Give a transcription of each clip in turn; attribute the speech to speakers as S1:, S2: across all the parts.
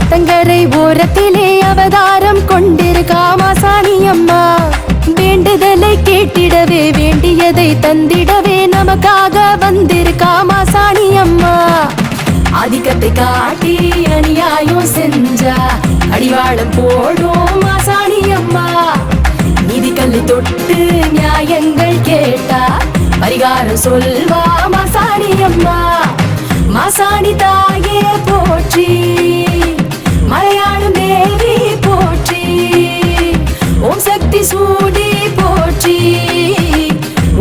S1: ஆத்தங்கரை ஓரத்திலே அவதாரம் கொண்டிருக்கா மாசாணி அம்மா. வேண்டுதலை கேட்டிடவே வேண்டியதை தந்திடவே நமக்காக வந்திருக்கா மாசாணி அம்மா. அதிகத்தை காட்டி அநியாயம் செஞ்சா அடிவாளம் போடும் மாசாணி அம்மா. நீதி கல்லை தொட்டு நியாயங்கள் கேட்டா பரிகாரம் சொல்வா மாசாணி அம்மா. மாசாணி தாயே போற்றி, மலையாளும் தேவி போற்றி, ஓம் சக்தி சூடி போற்றி,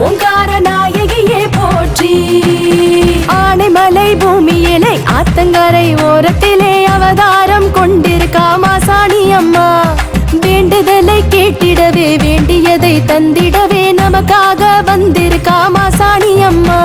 S1: ஓங்கார நாயகியே போற்றி. ஆனைமலை பூமியிலே ஆத்தங்கரை ஓரத்திலே அவதாரம் கொண்டிருக்கா மாசாணி அம்மா. வேண்டுதலை கேட்டிடவே வேண்டியதை தந்திடவே நமக்காக வந்திருக்கா மாசாணி அம்மா.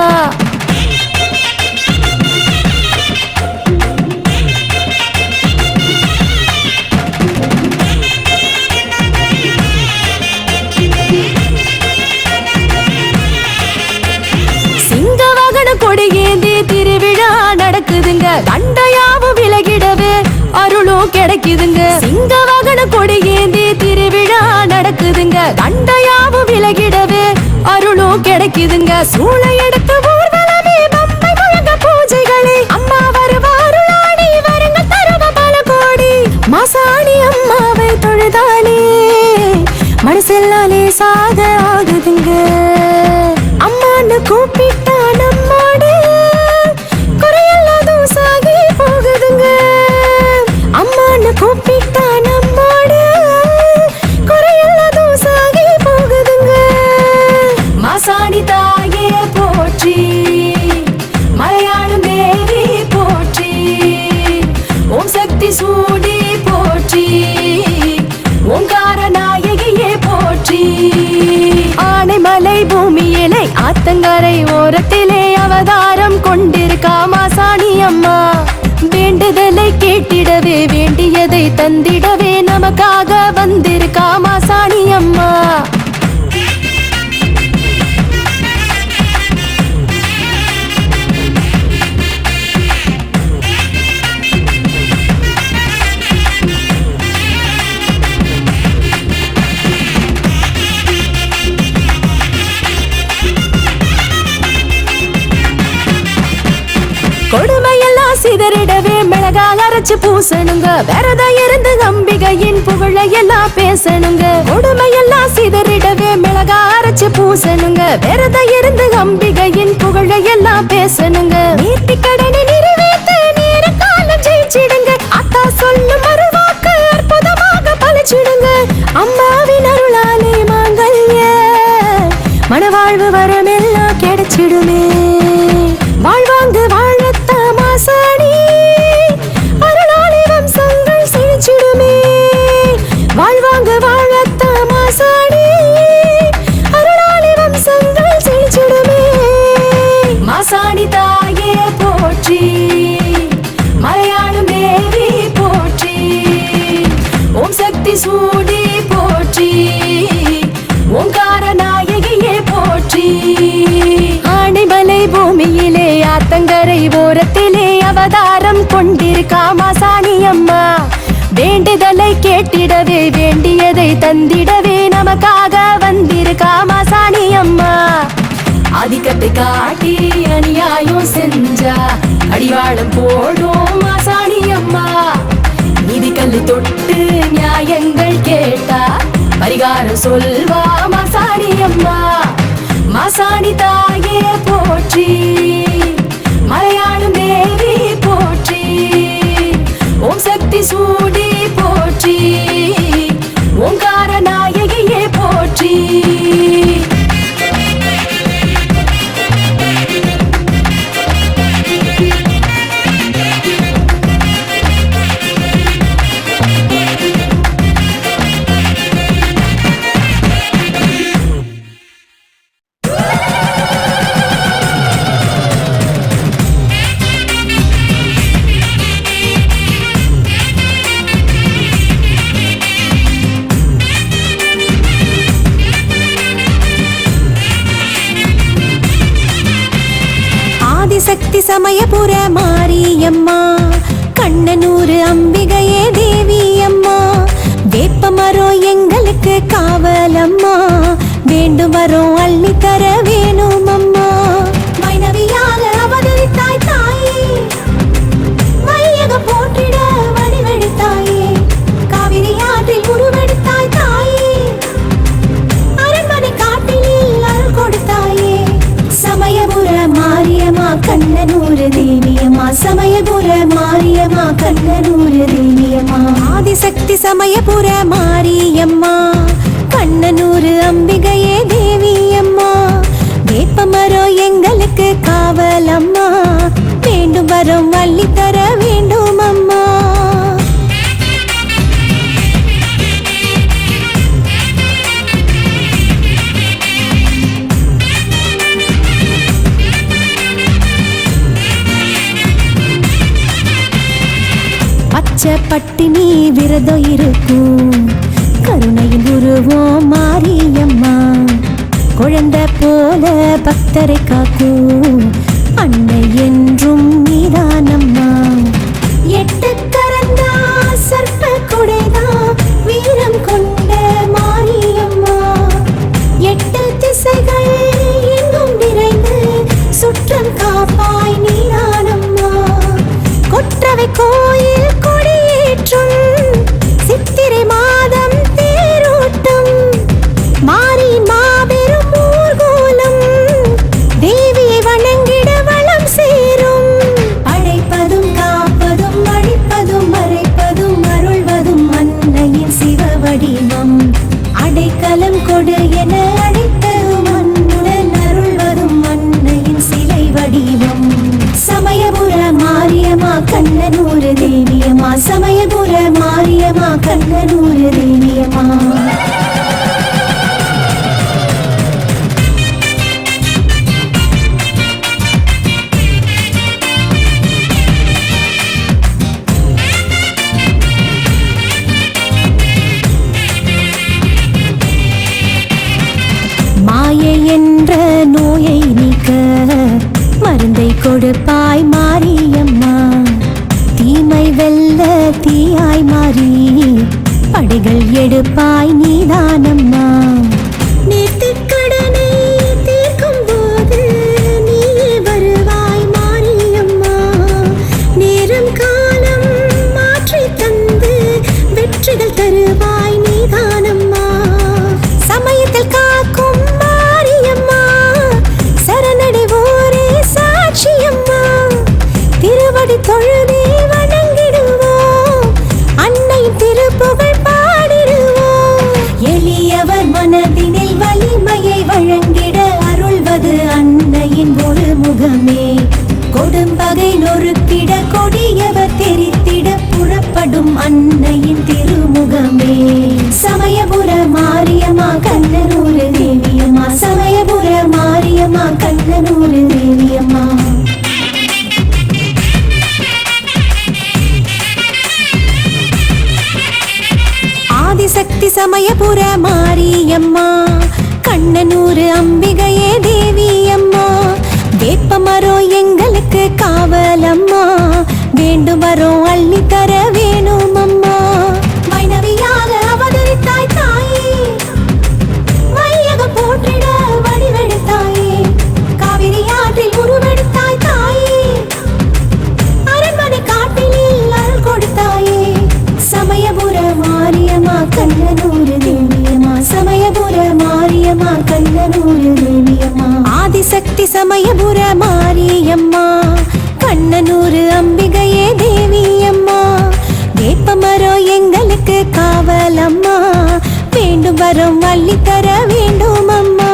S1: கொடியேந்தி திருவிழா நடக்குதுங்க, கண்டையாவும் விலகிடவே அருளும் கிடைக்குதுங்க. சிங்க வாகன கொடியேந்தி திருவிழா நடக்குதுங்க, கண்டையாவும் விலகிடவே அருளும் கிடைக்குதுங்க. சூளை எடுத்து ஊர்வலமே பம்பை முழங்க பூஜைகளே அம்மா வருவாருளாடி வருங்க தருவ பல கோடி. மாசாணி அம்மாவை தொழுதாலே மனசெல்லாலே சாக ஆகுதுங்க. அம்மான்னு கூப்பிட்டா நம்மோடு குறையெல்லாம் சாகி போகுதுங்க. அம்மான்னு கூப்பிட்டா நம்மோடு குறையெல்லாம் சாகி போகுதுங்க. மாசாணி தாயே போற்றி, மலையாளும் தேவி போற்றி, ஓம் சக்தி சூடி போற்றி, ஓங்கார நாயகியே போற்றி. ஆனைமலை பூமியிலே ஆத்தங்கரை ஓரத்திலே அவதாரம் கொண்டிருக்கா மாசாணி அம்மா. வேண்டுதலை கேட்டிடவே வேண்டியதை தந்திடவே நமக்காக வந்திருக்கா மாசாணி அம்மா. கொடுமையெல்லாம் சிதறிடவே மிளகாய் அரைச்சு பூசணுங்க, விரதம் இருந்து அம்பிகையின் புகழையெல்லாம் பேசணுங்க. கொடுமையெல்லாம் சிதறிடவே மிளகாய் அரைச்சு பூசணுங்க, விரதம் இருந்து அம்பிகையின் புகழையெல்லாம் பேசணுங்க. நீர்த்தி கடனை நிறைவேற்ற நேர காலம் ஜெயிச்சிடுங்க, அத்தா சொல்லும் மறுவாக்கு அற்புதமாக பழிச்சிடுங்க. அம்மாவின் அருளாலே மாங்கல்ய மனவாழ்வு வரமெல்லாம் கிடைச்சிடுமே. வாழ்வாங்கு வாழத்த மாசாணி அருளாளி வம்சங்கள் செழிச்சிடுமே. வாழ்வாங்கு வாழத்த மாசாணி அருளாளி வம்சங்கள் செழிச்சிடுமே. மாசாணி தாயே போற்றி, மலையாளும் தேவி போற்றி, ஓம் சக்தி சூடி போற்றி, ஓங்கார நாயகியே போற்றி. ஆனைமலை பூமியிலே ஆத்தங்கரை ஓரத்திலே அவதாரம் கொண்டிருக்கா மாசாணி அம்மா. வேண்டுதலை கேட்டிடவே வேண்டியதை தந்திடவே நமக்காக வந்திருக்கா மாசாணி அம்மா. அதிகத்தை காட்டி அநியாயம் செஞ்சா அடிவாளம் போடும் மாசாணி அம்மா. நீதி கல்லை தொட்டு நியாயங்கள் கேட்டா பரிகாரம் சொல்வா மாசாணி அம்மா. மாசாணி தாயே போற்றி, மலையாளும் தேவி போற்றி, ஓம் சக்தி சூடி போற்றி, ஓங்கார நாயகியே போற்றி.
S2: சக்தி சமயபுர மாரியம்மா, கண்ணனூர் அம்பிகையே
S1: எங்களுக்கு காவலம்மா, வேண்டும் வரும் அள்ளி தர வேணும் அம்மா. மைனவியாக அவதரித்தாய் தாயே, மையகம் போற்றிட வடிவெடுத்தாயே, காவிரி ஆற்றில் உருவெடுத்தாய் தாயே, அரண்மனை காட்டினில் அருள் கொடுத்தாயே. சமயபுர மாரியம்மா கண்ணனூர் தேவியம்மா, சமயபுர மாரியம்மா கண்ணனூர் தேவியம்மா. ஆதிசக்தி சமயபுர மாரியம்மா, கண்ணனூர் அம்பிகையே தேவியம்மா. வேப்பமரோ எங்களுக்கு காவலம்மா, வேண்டும் வரும் வள்ளி தர வேண்டும் அம்மா. பச்சை பட்டினி விரதம் இருக்கும், கருணையின் உருவம் மாரியம்மா. குழந்தை போல பக்தரை காக்கும் அன்னை என்றும் நீதானம்மா. எட்டு கரந்தா சர்ப்ப குடைதா வீரம் கொண்ட மாரியம்மா. எட்டு திசைகள் எங்கும் நிறைந்து சுற்றம் காப்பாய் நீதானம்மா. கொற்றவை கோயில் கொடியேற்றும் சித்திரை மாதம் தேரோட்டம், மாரியின் மாபெரும் ஊர்கோலம், தேவியை வணங்கிட வளம் சேரும். அழைப்பதும் காப்பதும் அழிப்பதும் மறைப்பதும் அருள்வதும் அன்னையின் சிவ வடிவம். அடைக்கலம் கொடு என அழைத்ததும் அன்னுடன் அருள்வதும் அன்னையின் சிலை வடிவம். சமயபுர மாரியம்மா கண்ணனூர் தேவியம்மா, சமயபுர மாரியம்மா கண்ணனூர் தேவியம்மா. மாயை என்ற நோயை நீக்க மருந்தை கொடுப்பாய் மாரியம்மா. தீமை வெல்ல தீயாய் மாறி படைகள் எடுப்பாய் நீதானம்மா. நேர்த்திக்கடனை தீர்க்கும் போது நீயே வருவாய் மாரியம்மா. நேரம் காலம் மாற்றி தந்து வெற்றிகள் தருவாய் நீதானம்மா. சமயத்தில் காக்கும் மாரியம்மா, சரணடைவோரே சாட்சியம்மா. திருவடி தொழுதே வணங்கிடுவோம், அன்னையின் திருப்புகழ் பாடிடுவோம். எளியவர் மனதினில் வலிமையை வழங்கிட அருள்வது அன்னையின் ஒரு முகமே. கொடும்பகை நொறுக்கிட கொடியவர் தெரித்திட புறப்படும் அன்னையின் திருமுகமே. சமயபுர மாரியம்மா கண்ணனூர் தேவியம்மா, சமயபுர மாரியம்மா கண்ணனூர் தேவியம்மா. ஆதிசக்தி சமயபுர மாரியம்மா, கண்ணனூர் அம்பிகையே தேவியம்மா. வேப்பமரோ எங்களுக்கு காவலம்மா, வேண்டும் வரும் அள்ளி தர வேணும் அம்மா. மைனவியாக அவதரித்தாய் தாயே, மையகம் போற்றிட வடிவெடுத்தாயே, காவிரி ஆற்றில் உருவெடுத்தாய் தாயே, அரண்மனை காட்டினில் அருள் கொடுத்தாயே. சமயபுர மாரியம்மா கண்ணனூர் தேவியம்மா, சமயபுர மாரியம்மா கண்ணனூர் தேவியம்மா. ஆதிசக்தி சமயபுர மாரியம்மா, கண்ணனூர் அம்பிகையே தேவியம்மா. வேப்பமரோ எங்களுக்கு காவலம்மா, வேண்டும் வரும் வள்ளி தர வேண்டும் அம்மா.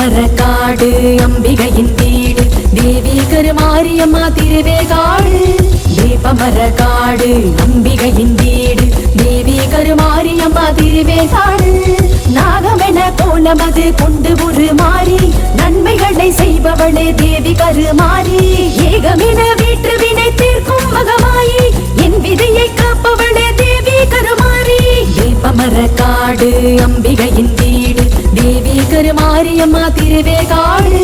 S2: மரக்காடு அம்பிகையின் வீடு, தேவி கருமாரியம்மா திருவேகாடு. வேப்பமரக்காடு அம்பிகையின் வீடு, தேவி கருமாரியம்மா திருவேகாடு. நாகமென கோலமது கொண்டு உருமாறி நன்மைகளை செய்பவளே தேவி கருமாறி ஏகமென வீட்டு வினை தீர்க்கும் மகமாயி என் விதையை காப்பவளே தேவி கருமாறி வேப்பமர காடு அம்பிகையின் வீடு தேவி கருமாரியம்மா திருவேகாடு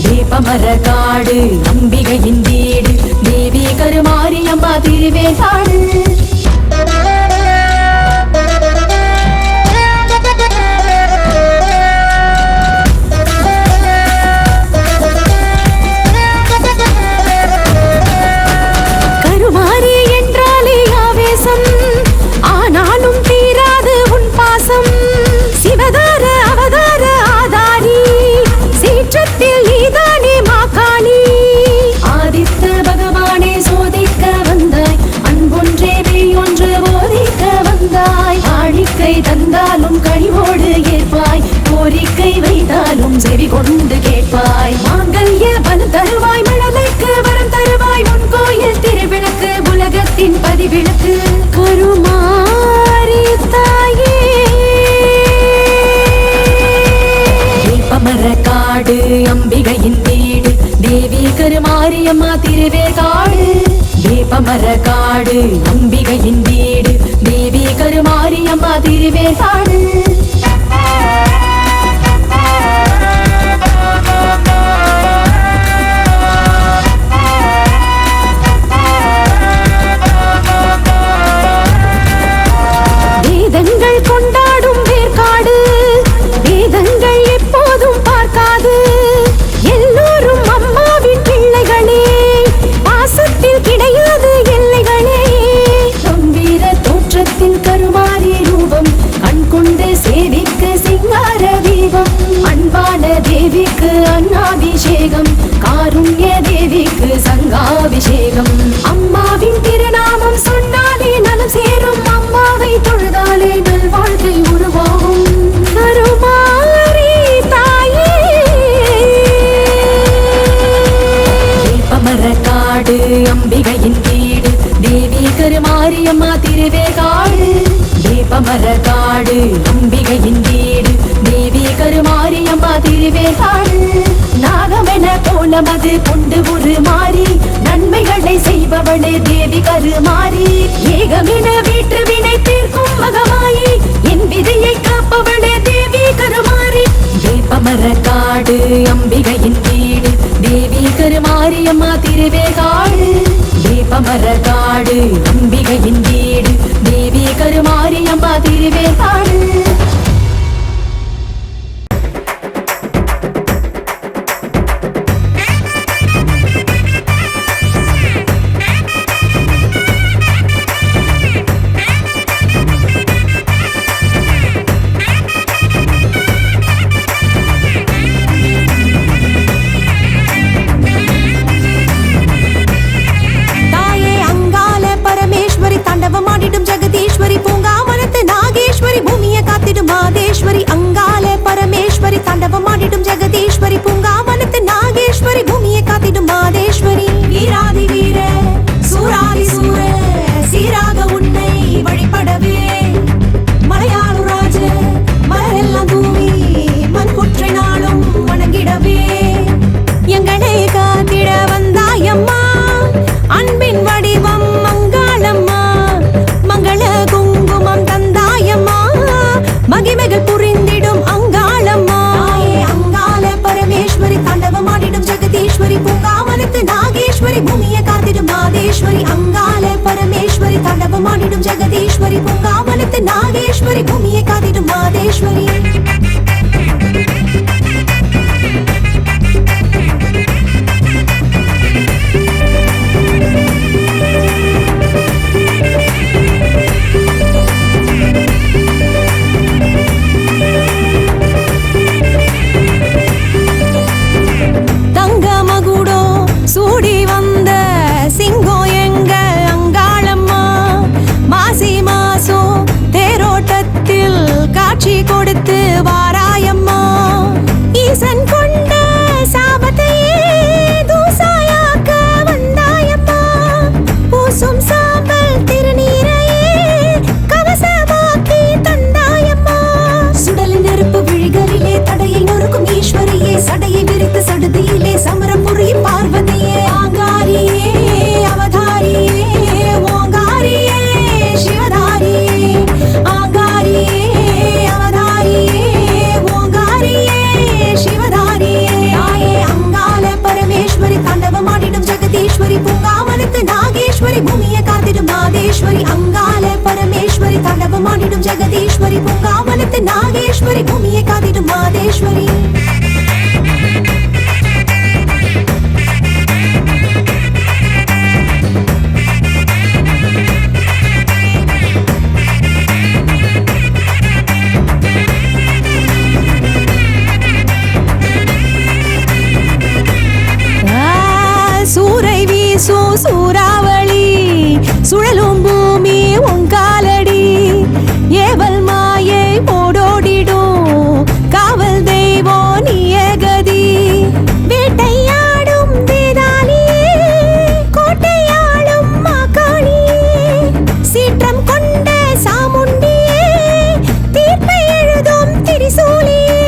S2: வேப்பமர காடு அம்பிகையின் வீடு தேவி கருமாரியம்மா திருவேகாடு தந்தாலும் கனிவோடு ஏற்பாய் கோரிக்கை வைத்தாலும் செவி கொண்டு கேட்பாய் மாங்கல்ய பலம் தருவாய் மழலைக்கு வரம் தருவாய் உன் கோயில் திருவிளக்கு உலகத்தின் பதிவிளக்கு கருமாரி தாயே வேப்பமர காடு அம்பிகையின் வீடு தேவி கருமாரியம்மா திருவேகாடு வேப்பமர காடு அம்பிகையின் வீடு தேவி கருமாரியம்மா திருவேகாடு வேதங்கள் கொண்டாடும் வேர்க்காடு வேதங்கள் எப்போதும் பார்க்காது எல்லோரும் அம்மாவின் பிள்ளைகளே பாசத்தில் கிடையாது எல்லைகளே கம்பீர தோற்றத்தில் கருமாரி ரூபம் கண் கொண்டு சேவிக்க சிங்கார தீபம் அன்பான தேவிக்கு அன்னாபிஷேகம் காருண்ய தேவிக்கு சங்காபிஷேகம் அம்மாவின் திருநாமம் சொன்னாலே நலம் சேரும் அம்மாவை தொழுதாலே நல்வாழ்க்கை உருவாகும் கருமாரி தாயே வேப்பமர காடு அம்பிகையின் வீடு தேவி கருமாரியம்மா திருவேகாடு வேப்பமர காடு அம்பிகையின் வீடு தேவி கருமாரியம்மா திருவேகாடு நாகமென கோலமது கொண்டு உருமாறி நன்மைகளை செய்பவளே தேவி கருமாறி ஏகமென வீட்டு வினை தீர்க்கும் மகமாயி என் விதையை காப்பவளே தேவி கருமாரி வேப்பமர காடு அம்பிகையின் வீடு தேவி கருமாரியம்மா திருவேகாடு வேப்பமர காடு அம்பிகையின் வீடு தேவி கருமாரியம்மா திருவேகாடு
S1: மாதேஸ்வரி அங்கால பரமேஸ்வரி தாண்டவமாடிடும் ஜெகதீஸ்வரி பூங்காவனத்து நாகேஸ்வரி பூமியை காத்திடும் மாதேஸ்வரி வீராதி வீர சூராதி சூர சீராக உன்னை வழிபடவே மலையாளு ராஜ மலரெல்லாம் தூவி மண் குற்றை நாளும் வணங்கிடவே எங்களை காத்திட வந்தாயம்மா அன்பின் வடிவம் மங்காளம்மா மங்கள குங்குமம் தந்தாயம்மா மகிமைகள் புரிந்திடும் அங்காளம்மா அங்காள பரமேஸ்வரி தாண்டவமாடிடும் ஜெகதீஸ்வரி பூங்காவனத்து நாகேஸ்வரி பூமியை காத்திடும் மாதேஸ்வரி அங்காள பரமேஸ்வரி தாண்டவமாடிடும் ஜெகதீஸ்வரி பூங்காவனத்து நாகேஸ்வரி பூமியை காத்திடும் மாதேஸ்வரி சூடி வந்த சிங்கம் எங்க அங்காளம்மா மாசி மாசம் தேரோட்டத்தில் காட்சி கொடுத்து வாராயம்மா ஈசன் கொண்ட சாபத்தையே தூசாயாக்க வந்தாயம்மா பூசும் சாம்பல் திருநீரையே கவசமாக்கி தந்தாயம்மா சுடலின் ஜெகதீஸ்வரி பூங்காவனத்து நாகேஸ்வரி பூமியை காத்திடும் மாதேஸ்வரி. சூரை வீசும் சூறாவளி சுழலும் பூமி உங்காலடி ஏவல் மாயை போடோடிடும் காவல் தெய்வம் நீயே கதி. வேட்டையாடும் வேதாளி கோட்டையாளும் மாகாணி சீற்றம் கொண்ட சாமுண்டியே தீர்ப்பை எழுதும் திரிசூலியே.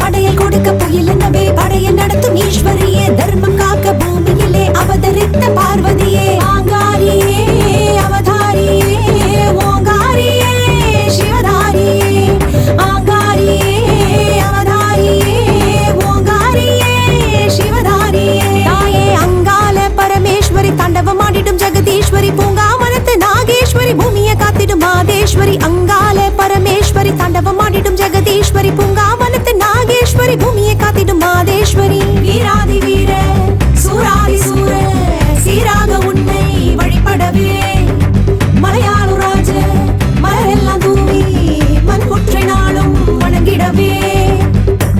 S1: படையை கொடுக்க புயல் என்னவே படையை நடத்தும் ஈஸ்வரியே தர்மம் காக்க பூமியிலே அவதரித்த பார்வதியே. ஆங்காரியே அவதாரியே ஓங்காரியே சிவதாரியே. ஆங்காரியே அவதாரியே ஓங்காரியே சிவதாரியே. தாயே அங்காள பரமேஸ்வரி தாண்டவமாடிடும் ஜெகதீஸ்வரி பூங்காவனத்து நாகேஸ்வரி பூமியை காத்திடும் மாதேஸ்வரி. அங்காள பரமேஸ்வரி தாண்டவமாடிடும் ஜெகதீஸ்வரி பூங்காவனத்து நாகேஸ்வரி பூமியை காத்திடும் மாதேஸ்வரி. வீராதி வீர சூராதி சூர சீராக உன்னை வழிபடவே மலையாளு ராஜ மலரெல்லாம் தூவி மண்புற்றை நாளும் வணங்கிடவே.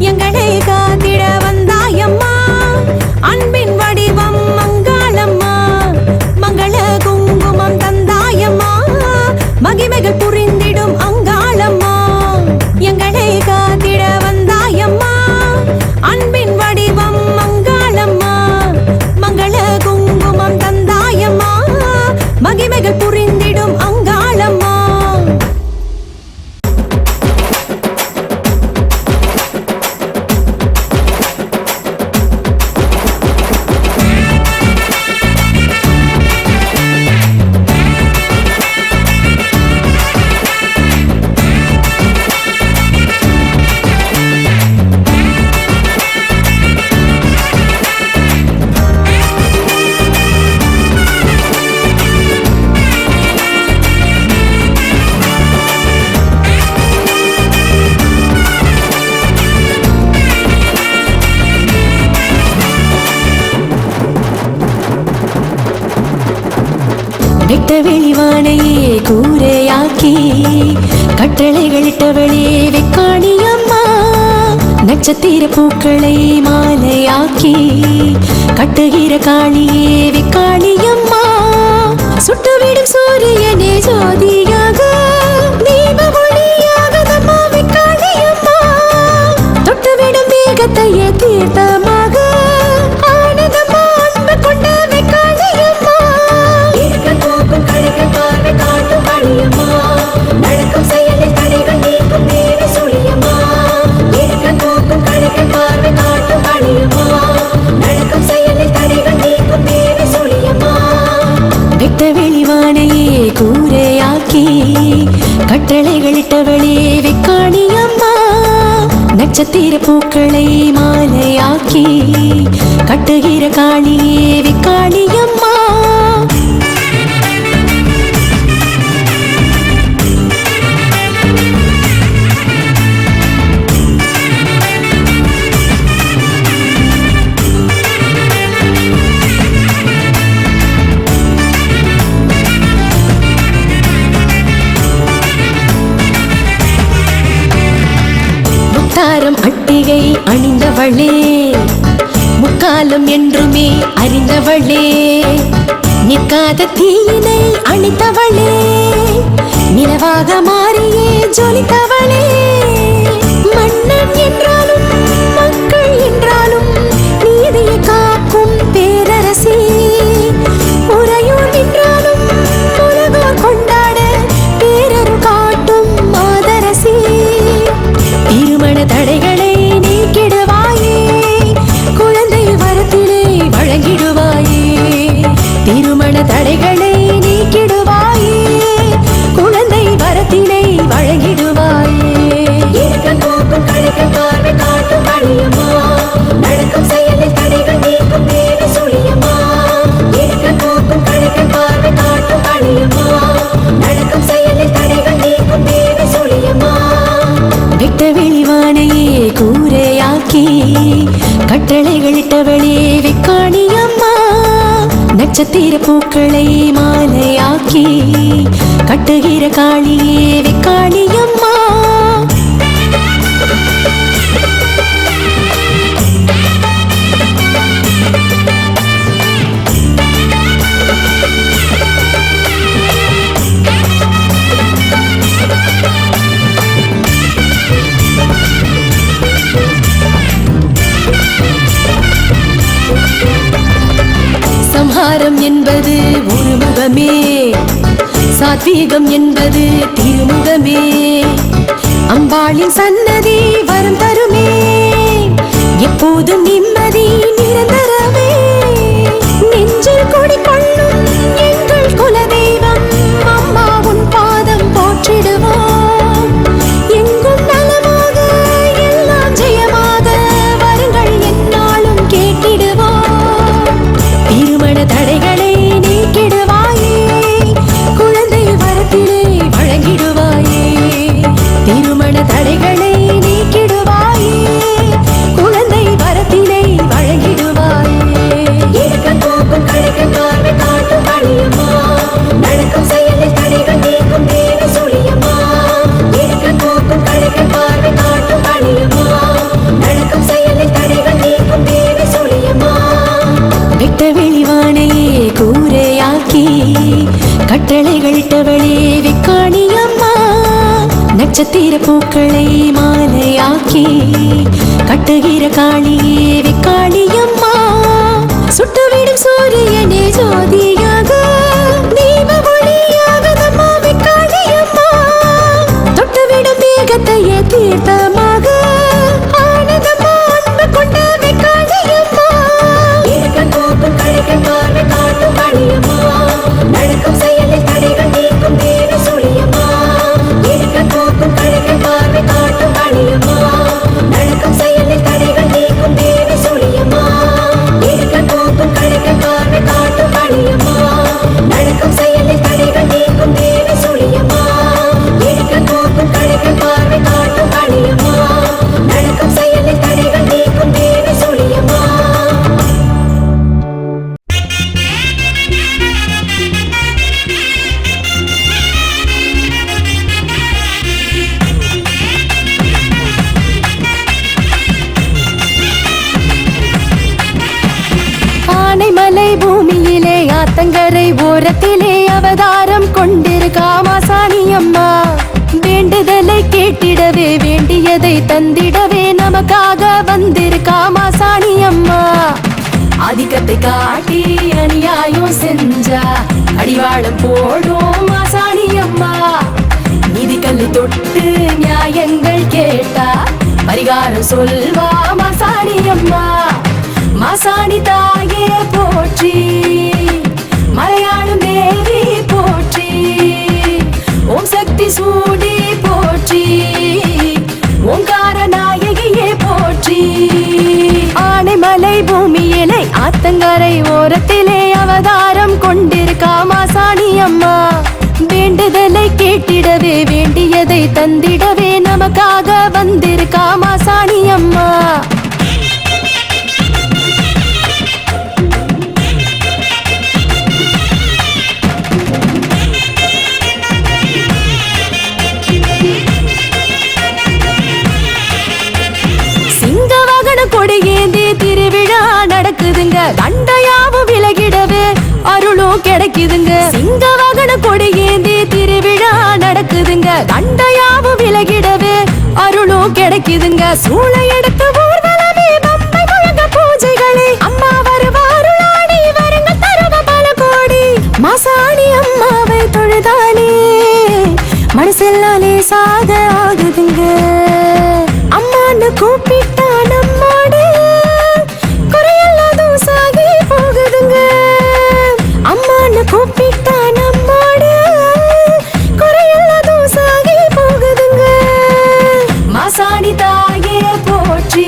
S1: எங்களை காத்திட வந்தாயம்மா அன்பின் வடிவம் மங்காளம்மா. மங்கள குங்குமம் தந்தாயம்மா மகிமைகள் புரிந்திடும் அங்காளம்மா. எங்களை காத்திட வந்தாயம்மா அன்பின் வடிவம் மங்காளம்மா. மங்கள குங்குமம் தந்தாயம்மா மகிமைகள் புரிந்திடும் அங்காளம்மா. நெட்ட வெளிவானையே கூரையாக்கி கட்டளைகளிட்டவளே வெக்காணியம்மா. நட்சத்திர பூக்களை மாலையாக்கி கட்டுகிற காளியே வெக்காணியம்மா. சுட்டுவிடும் சூரியனே ஜோதியாக தீப ஒளியாக தம்மா வெக்காணியம்மா. தொட்டுவிடும் மேகத்தையே தீர்த்தமாக ஆனந்தம்மா அன்பு கொண்ட வெக்காணியம்மா. காட்டும் பணியம்மா நடக்கும் செயலில் தடைகள் நீக்கும் தேவி சுழியம்மா. நோக்கும் கடைகள் பார்வை காட்டும் பணியம்மா நடக்கும் செயலில் தடைகள் நீக்கும் தேவி சுழியம்மா. வெட்ட வெளிவானையே கூரையாக்கி கட்டளைகளிட்டவளே வெக்காணியம்மா. நட்சத்திர பூக்களை மாலையாக்கி கட்டுகிற காளியே வெக்காணியம்மா. அட்டிகை அணிந்தவளே முக்காலம் என்றுமே அறிந்தவளே. நிற்காத தீயினை அணித்தவளே நிலவாக மாறியே ஜொலித்தவளே. மன்னன் என்றாலும் மக்கள் என்றாலும் நீதியை காக்கும் பேரரசி. உறையூர் என்றாலும் உலகோர் கொண்டாட பேரருள் காட்டும் மாதரசி. திருமண தடைகளை நீக்கிடுவாயே குழந்தை வரத்திலே வழங்கிடுவாயே. திருமண தடைகளை நீக்கிடுவாயே குழந்தை வரத்திலே வழங்கிடுவாயே.
S2: மாலையாக்கி கட்டளைகளிட்டவளே வெக்காணியம்மா நட்சத்திர பூக்களை மாலையாக்கி கட்டுகிற காளியே வெக்காணியம்மா சம்ஹாரம் என்பது ஒரு முகமே சாத்வீகம் என்பது திருமுகமே அம்பாளின் சன்னதி வரம் தருமே எப்போதும் நிம்மதி நிரந்தரமே நெஞ்சில் குடிகொள்ளும் எங்கள் குலதெய்வம் அம்மா உன் பாதம் போற்றிடுவோம் எங்கும் நலமாக எல்லாம் ஜெயமாக வருங்கள் என்னாலும் கேட்டிடுவோம் திருமண தடைகளை நீக்கிடுவாயே குழந்தை வரத்திலே வழங்கிடுவாயே திருமண தடைகளை நீக்கிடுவாயே குழந்தை வரத்திலே வழங்கிடுவாயே இருக்க போக்கும் கடைக்க பார்வை காட்டும் வழியம்மா நடக்கும் செயலில் தடைகள் நீக்கும் தேவி சுழியம்மா இருக்க போக்கும் கடைக்க பார்வை காட்டும் வழியம்மா நடக்கும் செயலில் தடைகள் நீக்கும் தேவி சுழியம்மா விட்ட வெளிவானையே கூரையாக்கி கட்டளைகளிட்டவளே வெக்காணியம்மா நட்சத்திர பூக்களை மாலையாக்கி கட்டுகிற காளியே வெக்காணியம்மா சுட்டுவிடும் சூரியனே ஜோதியாக தீப ஒளியாக நம்மா வெக்காணியம்மா தொட்டுவிடும் மேகத்தையே தீர்த்தமாக ஆனந்தம்மா அன்பு கொண்ட வெக்காணியம்மா இருக்க போக்கும் கடைக்க பார்வை காட்டும் வழியம்மா நடக்கும் செயலில் தடைகள் நீக்கும் தேவி சுழியம்மா இருக்க போக்கும் கடைக்க பார்வை காட்டும் வழியம்மா நடக்கும் செயலில் தடைகள் நீக்கும் தேவி சுழியம்மா இருக்க போக்கும் கடைக்க பார்வை காட்டும் வழியம்மா நடக்கும் செயலில் தடைகள் நீக்கும் தேவி சுழியம்மா இருக்க போக்கும் கடைக்க பார்வை காட்டும் வழியம்மா நடக்கும் செயலில் தடைகள் நீக்கும் தேவி சுழியம்மா ஆனைமலை பூமியிலே ஆத்தங்கரை ஓரத்திலே அவதாரம் கொண்டிருக்கா மாசாணி அம்மா வேண்டுதலை கேட்டிடவே வேண்டியதை தந்திடவே நமக்காக வந்திருக்கா மாசாணி அம்மா ஆதிக்கத்தை காட்டி அநியாயம் செஞ்சா அடிவாளம் போடும் மாசாணி அம்மா நீதி கல்லை தொட்டு நியாயங்கள் கேட்டா பரிகாரம் சொல்வா மாசாணி அம்மா மாசாணி தாயே போற்றி மலையாளும் தேவி போற்றி ஓம் சக்தி சூடி போற்றி ஓங்கார நாயகியே போற்றி ஆனைமலை பூமியிலே ஆத்தங்கரை ஓரத்திலே அவதாரம் கொண்டிருக்கா மாசாணி அம்மா வேண்டுதலை கேட்டிடவே வேண்டியதை தந்திடவே நமக்காக வந்திருக்கா மாசாணி அம்மா கொடியேந்தி திருவிழா நடக்குதுங்க தண்டையாவும் விலகிடவே அருளும் கிடைக்குதுங்க சிங்க வாகன கொடியேந்தி திருவிழா நடக்குதுங்க தண்டையாவும் விலகிடவே அருளும் கிடைக்குதுங்க சூளை எடுத்து ஊர்வலமே பம்பை முழங்க பூஜைகளே அம்மா வருவாருளாடி வருங்க தருவ பல கோடி மாசாணி அம்மாவை தொழுதாலே மனசெல்லாலே சாக ஆகுதுங்க அம்மான்னு கூப்பிட்டா நம்மோடு குறையெல்லாம் சாகி போகுதுங்க அம்மான்னு கூப்பிட்டா நம்மோடு குறையெல்லாம் சாகி போகுதுங்க மாசாணி தாயே போற்றி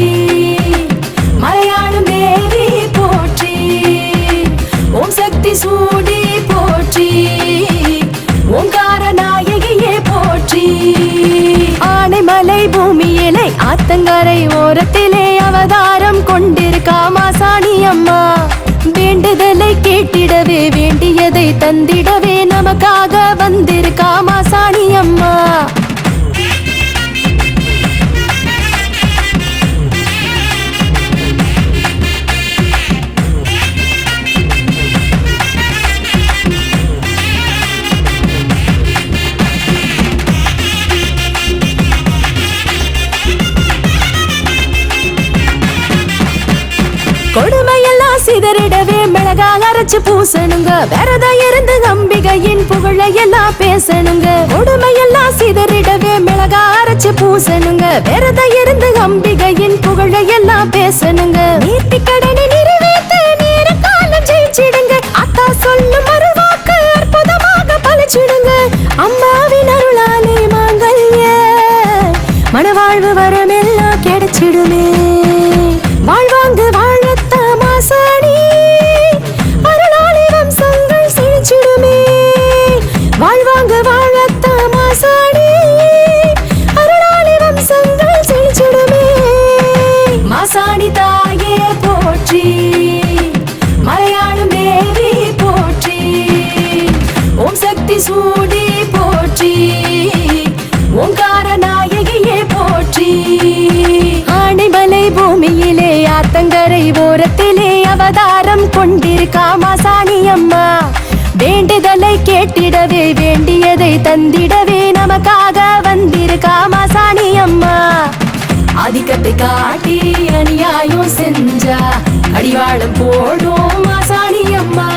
S2: மலையாளும் தேவி போற்றி ஓம் சக்தி சூடி போற்றி ஓங்கார நாயகியே போற்றி ஆனைமலை பூமியிலே ஆத்தங்கரை ஓரத்திலே அவ கேட்டிடவே வேண்டியதை தந்திடவே நமக்காக வந்திருக்கா மாசாணி அம்மா. கொடுமையெல்லாம் சிதறிடவே மிளகாக அரைச்சு பூசணுங்க. விரதம் இருந்து அம்பிகையின் புகழையெல்லாம் பேசணுங்க. கொடுமையெல்லாம் சிதறிடவே மிளகாக அரைச்சு பூசணுங்க. விரதம் இருந்து அம்பிகையின் புகழையெல்லாம் பேசணுங்க. நேர்த்தி கடனை நிறைவேற்ற நேர காலம் ஜெயிச்சிடுங்க. அத்தா சொல்லும் மறுவாக்கு அற்புதமாக பழிச்சிடுங்க. அம்மாவின் அருளாலே மாங்கல்ய மனவாழ்வு வரமெல்லாம் கிடைச்சிடுமே. வாழ்வாங்கு வாழத்த மாசாணி அருளாலே வம்சங்கள் செழிச்சிடுமே. வாழ்வாங்கு வாழத்த மாசாணி அருளாலே வம்சங்கள் செழிச்சிடுமே. மாசாணி தாயே போற்றி, மலையாளும் தேவி போற்றி, ஓம் சக்தி சூடி போற்றி, ஓங்கார நாயகியே போற்றி. ஆனைமலை பூமியிலே ஆத்தங்கரை ஓரத்திலே அவதாரம் கொண்டிருக்கா மாசாணி அம்மா. வேண்டுதலை கேட்டிடவே வேண்டியதை தந்திடவே நமக்காக வந்திருக்கா மாசாணி அம்மா. ஆதிக்கத்தை காட்டி அநியாயம் செஞ்சா அடிவாளம் போடும் மாசாணி அம்மா.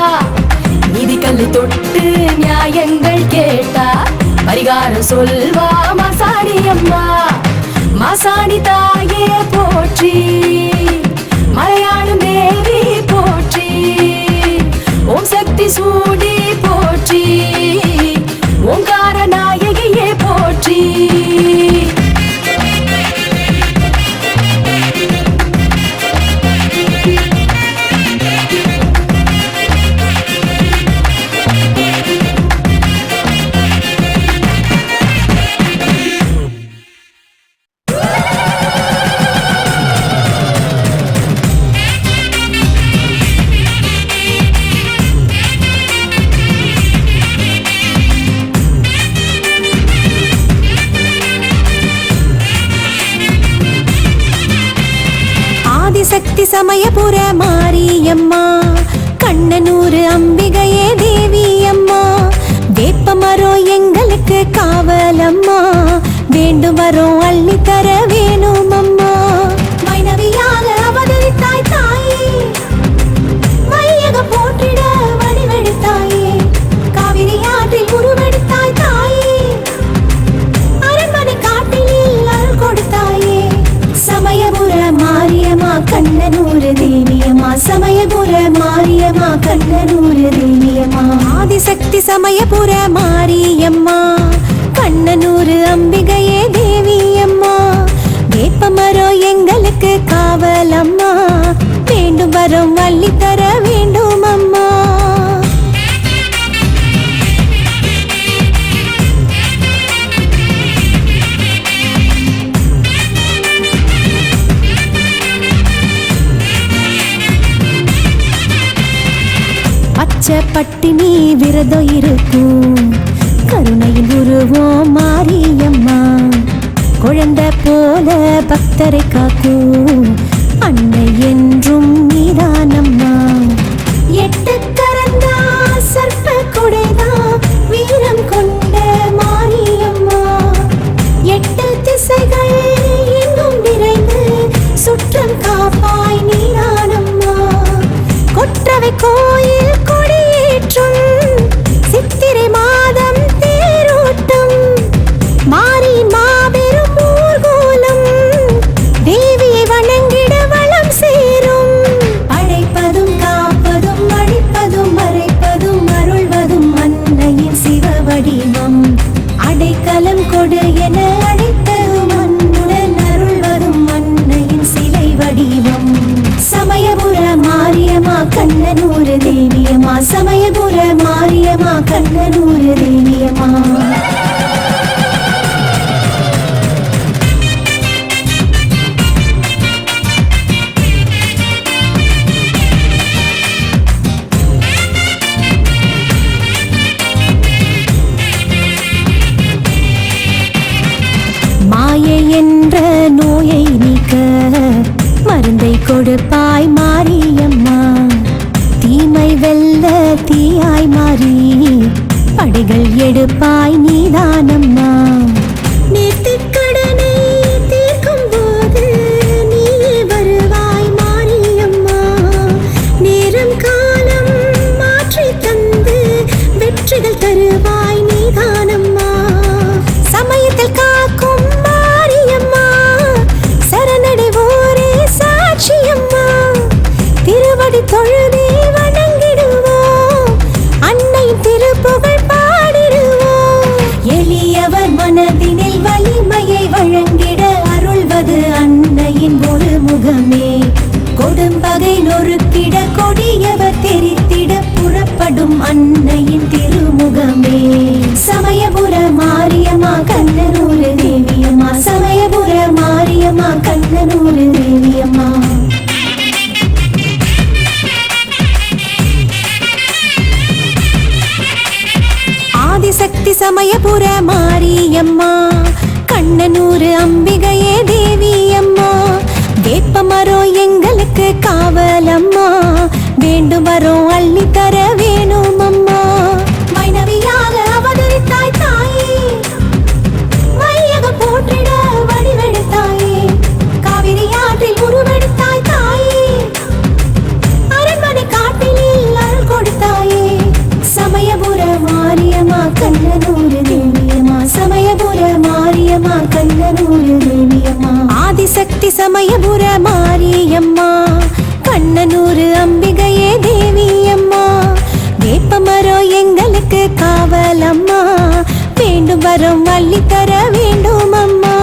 S2: நீதிக்கல்லு தொட்டு நியாயங்கள் கேட்டா பரிகாரம் சொல்வா மாசாணி அம்மா. மாசாணி தாயே போற்றி, மலையாளும் தேவி போற்றி, ஓம் சக்தி சூடி போற்றி, ஓங்கார நாயகியே போற்றி.
S1: சக்தி சமயபுர மாரியம்மா, கண்ணனூர் அம்பிகையே தேவி அம்மா. வேப்பமரம் எங்களுக்கு காவலம்மா, வேண்டும் வரும் அள்ளி தர வேணும் அம்மா. வைணவியாக அவதரித்தாய் தாயே, வையகம் போற்றிட வடிவெடுத்தாயே. காவிரி ஆற்றில் உருவெடுத்தாய் தாயே, அரண்மனை காட்டினில் அருள் கொடுத்தாயே. சமயபுர மாரியம்மா கண்ணனூர் தேவியம்மா, சமயபுர மாரியம்மா கண்ணனூர் தேவியம்மா. ஆதிசக்தி சமயபுர மாரியம்மா, கண்ணனூர் அம்பிகையே தேவியம்மா. வேப்பமரம் எங்களுக்கு காவலம்மா, வேண்டும் வரும் அள்ளி தர வேண்டும் அம்மா. பட்டினி விரதம் இருக்கும், கருணையின் உருவம் மாரியம்மா. குழந்தை போல பக்தரை காக்கும் அன்னை என்றும் நீதானம்மா. எட்டு கரந்தா சர்ப்ப குடைதா வீரம் கொண்ட மாரியம்மா. எட்டு திசைகள் எங்கும் நிறைந்து சுற்றம் காப்பாய் நீதானம்மா. கொற்றவை கோயில் கொடியேற்றும், சித்திரை மாதம் தேரோட்டம், மாரியின் மாபெரும் ஊர்கோலம், தேவியை வணங்கிட வளம் சேரும். அழைப்பதும் காப்பதும் அழிப்பதும் மறைப்பதும் அருள்வதும் அன்னையின் சிவ வடிவம். அடைக்கலம் கொடு என அழைத்ததும் அன்னுடன் அருள்வதும் அன்னையின் சிலை வடிவம். சமயபுர மாரியம்மா கண்ணனூர் தேவியம்மா, சமயபுர மாரியம்மா கண்ணனூர் தேவியம்மா. மாயை என்ற நோயை நீக்க மருந்தை கொடுப்பாய் மாரியம்மா. தீமை வெல்ல தீயாய் மாறி படிகள் எடுப்பாய் நீதானம்மா. நேர்த்திக்கடனை தீர்க்கும் போது நீயே வருவாய் மாரியம்மா. நேரம் காலம் மாற்றி தந்து வெற்றிகள் தருவாய் நீதானம்மா. சமயத்தில் காக்கும் மாரியம்மா, சரணடைவோரே சாட்சியம்மா. திருவடி தொழுதே வணங்கிடுவோம், அன்னையின் திருப்புகழ் பாடிடுவோம். எளியவர் மனதினில் வலிமையை வழங்கிட அருள்வது அன்னையின் ஒரு முகமே. கொடும்பகை நொறுக்கிட கொடியவர் தெரித்திட புறப்படும் அன்னையின் திருமுகமே. சமயபுர மாரியம்மா கண்ணனூர் தேவியம்மா, சமயபுர மாரியம்மா கண்ணனூர் தேவியம்மா. ஆதிசக்தி சமயபுர மாரியம்மா, கண்ணனூர் அம்பிகையே தேவியம்மா. வேப்பமரம் எங்களுக்கு காவலம்மா, வேண்டும் வரோம் அள்ளி தர வேணும் அம்மா. வைணவியாக அவதரித்தாய் தாயே, வையகம் போற்றிட வடிவெடுத்தாயே. காவிரி ஆற்றில் உருவெடுத்தாய் தாயே, அரண்மனை காட்டினில் அருள் கொடுத்தாயே. சமயபுர மாரியம்மா கண்ணனூர் தேவியம்மா, சமயபுர மாரியம்மா கண்ணனூர் தேவியம்மா. ஆதிசக்தி சமயபுர மாரியம்மா, கண்ணனூர் அம்பிகையே தேவியம்மா. வேப்பமரம் எங்களுக்கு காவலம்மா, வேண்டும் வரம் அள்ளி தர வேண்டும் அம்மா.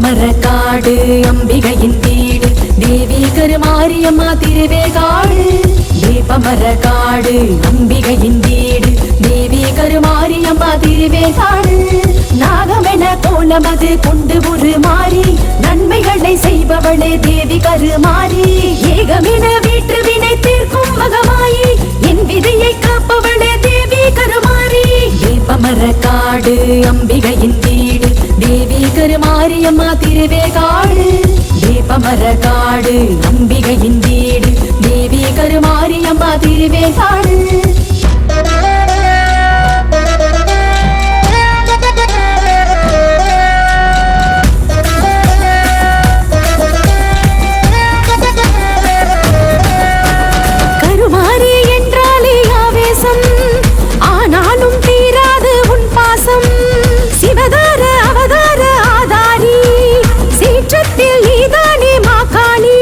S2: மரக்காடு அம்பிகையின் வீடு, தேவி கருமாரியம்மா திருவேகாடு. வேப்பமரக்காடு அம்பிகையின் வீடு, தேவி கருமாரியம்மா திருவேகாடு. நாகமென கோலமது கொண்டு ஒரு மாறி, நன்மைகளை செய்பவளே தேவி கருமாரி. ஏகமென வீட்டு வினை தீர்க்கும் மகமாயி, என் விதையை காப்பவளே தேவி கருமாரி. வேப்பமரக்காடு அம்பிகையின் வீடு, தேவி கருமாரியம்மா திருவேகாடு. வேப்பமரக்காடு அம்பிகையின் வீடு, தேவி கருமாரியம்மா திருவேகாடு. கருமாரி என்றாலே ஆவேசம், ஆனாலும் தீராது உன் பாசம். சிவதார அவதார ஆதாரி, சீற்றத்தில் நீதானே மாகாணி.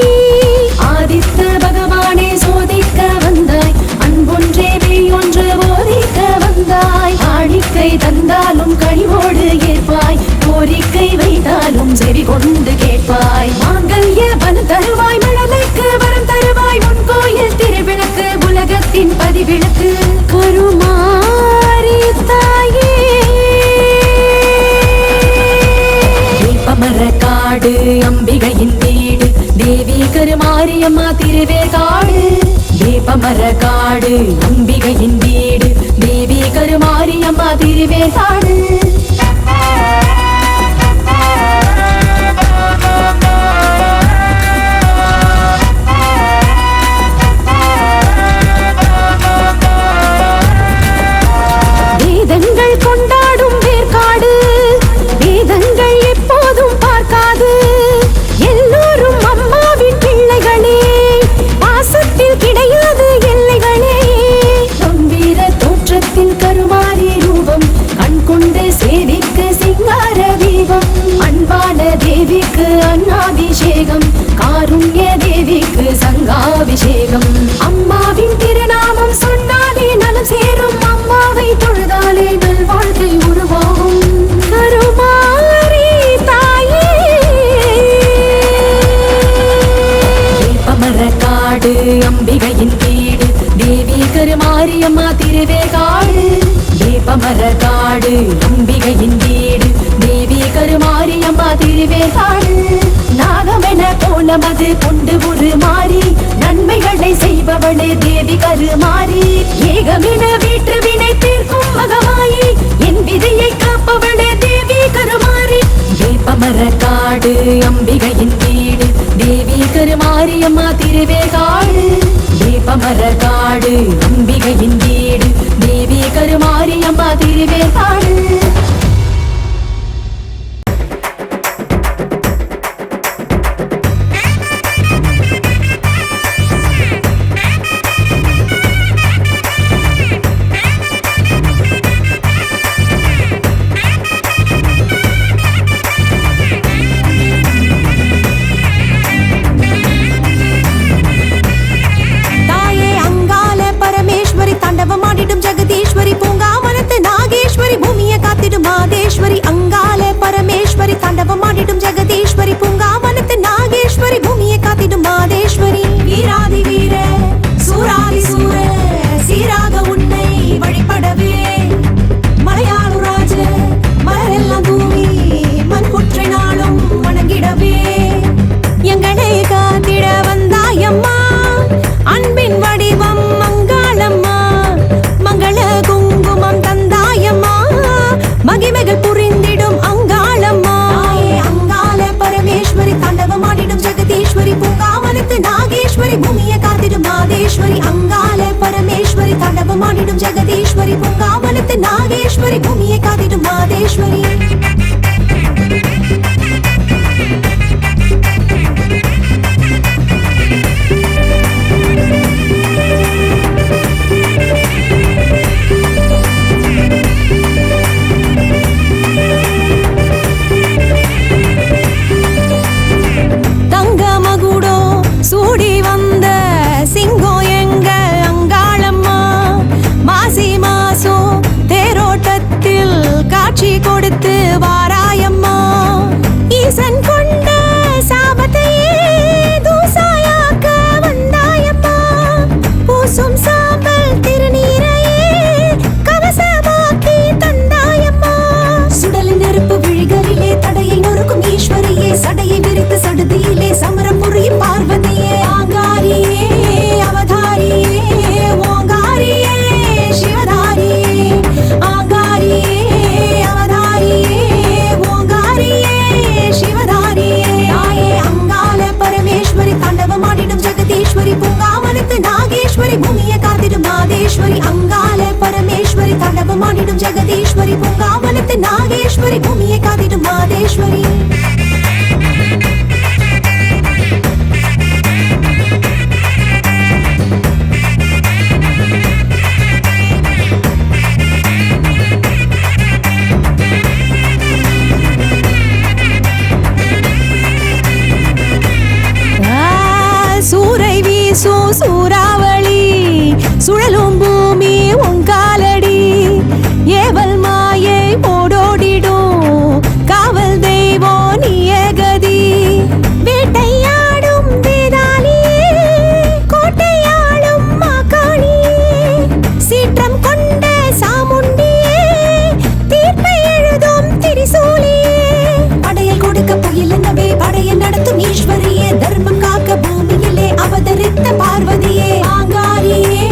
S2: ஆதித்த பகவானே சோதிக்க வந்தாய், அன்பொன்றே மெய்யொன்று போதிக்க வந்தாய். காணிக்கை தந்தாலும் கனிவோடு ஏற்பாய், கோரிக்கை வைத்தாலும் செவி கொண்டு கேட்பாய். மாங்கல்ய பலம் தருவாய், மழலைக்கு வரம் தருவாய். உன் கோயில் திருவிளக்கு, உலகத்தின் பதிவிளக்கு. கருமாரி தாயே, வேப்பமரக்காடு அம்பிகையின் வீடு, தேவி கருமாரியம்மா திருவேகாடு. வேப்பமரக்காடு அம்பிகையின் வீடு, தேவி கருமாரியம்மா திருவேகாடு. வேதங்கள் கொண்டாடும் வேர்க்காடு, வேதங்கள் எப்போதும் பார்க்காது. எல்லோரும் அம்மாவின் பிள்ளைகளே, பாசத்தில் கிடையாது எல்லைகளே. கம்பீர தோற்றத்தில் கருமாரி ரூபம், கண் கொண்டு சேவிக்க சிங்கார தீபம். அன்பான தேவிக்கு அன்னாபிஷேகம், காருண்ய தேவிக்கு சங்காபிஷேகம். அம்மாவின் திருநாமம் சொன்னாலே நலம் சேரும், அம்மாவை தொழுதாலே நல் வாழ்க்கை உருவாகும். கருமாரி தாயே, அம்பிகையின் வீடு தேவி கருமாரியம்மா திருவேற்காடு வேப்பமர காடு அம்பிகையின் வீடு தேவி கருமாரியம்மா திருவேற்காடு நாகமென கோலமது கொண்டு உருமாறி நன்மைகளை செய்பவளே தேவி கருமாரி ஏகமென வீட்டு வினை தீர்க்கும் மகமாயி என் விதியை காப்பவளே தேவி கருமாரி வேப்பமர காடு அம்பிகையின் வீடு தேவி கருமாரியம்மா திருவேற்காடு வேப்பமர காடு அம்பிகையின் வீடு தேவி கருமாரியம்மா திருவேற்காடு
S1: மாதேஸ்வரி அங்கால பரமேஸ்வரி தாண்டவமாடிடும் ஜெகதீஸ்வரி பூங்காவனத்து நாகேஸ்வரி பூமியை காத்திடும் மாதேஸ்வரி வீராதி வீர சூராதி சூர சீராக உன்னை வழிபடவே மலையாளு ராஜ மலரெல்லாம் தூவி மண் புற்றை நாளும் வணங்கிடவே எங்களை காத்திட வந்தாயம்மா அன்பின் வடிவம் மங்காளம்மா மங்கள குங்குமம் தந்தாயம்மா மகிமைகள் புரிந்திடும் அங்காளம்மா அங்காள பரமேஸ்வரி தாண்டவமாடிடும் ஜெகதீஸ்வரி பூங்காவனத்து நாகேஸ்வரி பூமியை காத்திடும் மாதேஸ்வரி அங்காள பரமேஸ்வரி தாண்டவமாடிடும் ஜெகதீஸ்வரி பூங்காவனத்து நாகேஸ்வரி பூமியை காத்திடும் மாதேஸ்வரி சூடி வந்த சிங்கம் எங்க அங்காளம்மா மாசி மாசம் தேரோட்டத்தில் காட்சி கொடுத்து வாராயம்மா ஈசன் கொண்ட சாபத்தையே தூசாயாக்க வந்தாயம்மா பூசும் சாம்பல் திருநீரையே கவசமாக்கி தந்தாயம்மா சுடலின் நெருப்பு விழிகளிலே தடையை நொறுக்கும் ஈஸ்வரியே சடையை விரித்து சடுதியிலே சமரம் புரியும் பார்வதியே ஆங்காரியே அவதாரியே ஓங்காரியே சிவதாரியே ஆங்காரியே அவதாரியே ஓங்காரியே சிவதாரியே தாயே அங்காள பரமேஸ்வரி தாண்டவமாடிடும் ஜெகதீஸ்வரி பூங்காவனத்து நாகேஸ்வரி பூமியை காத்திடும் மாதேஸ்வரி அங்காள பரமேஸ்வரி தாண்டவமாடிடும் ஜெகதீஸ்வரி பூங்காவனத்து நாகேஸ்வரி பூமியை காத்திடும் மாதேஸ்வரி சூரை வீசும் சூறாவளி சுழலும் பூமி உங்காலடி ஏவல் மாயை ஓடோடிடும் காவல் தெய்வம் நீயே கதி வேட்டையாடும் வேதாளியே கோட்டையாளும் மாகாணியே சீற்றம் கொண்ட சாமுண்டியே தீர்ப்பை எழுதும் திரிசூலியே படையல் கொடுக்க புயலெனவே படையை நடத்தும் ஈஸ்வரியே தர்மம் காக்க பூமியிலே அவதரித்த பார்வதியே ஆங்காரியே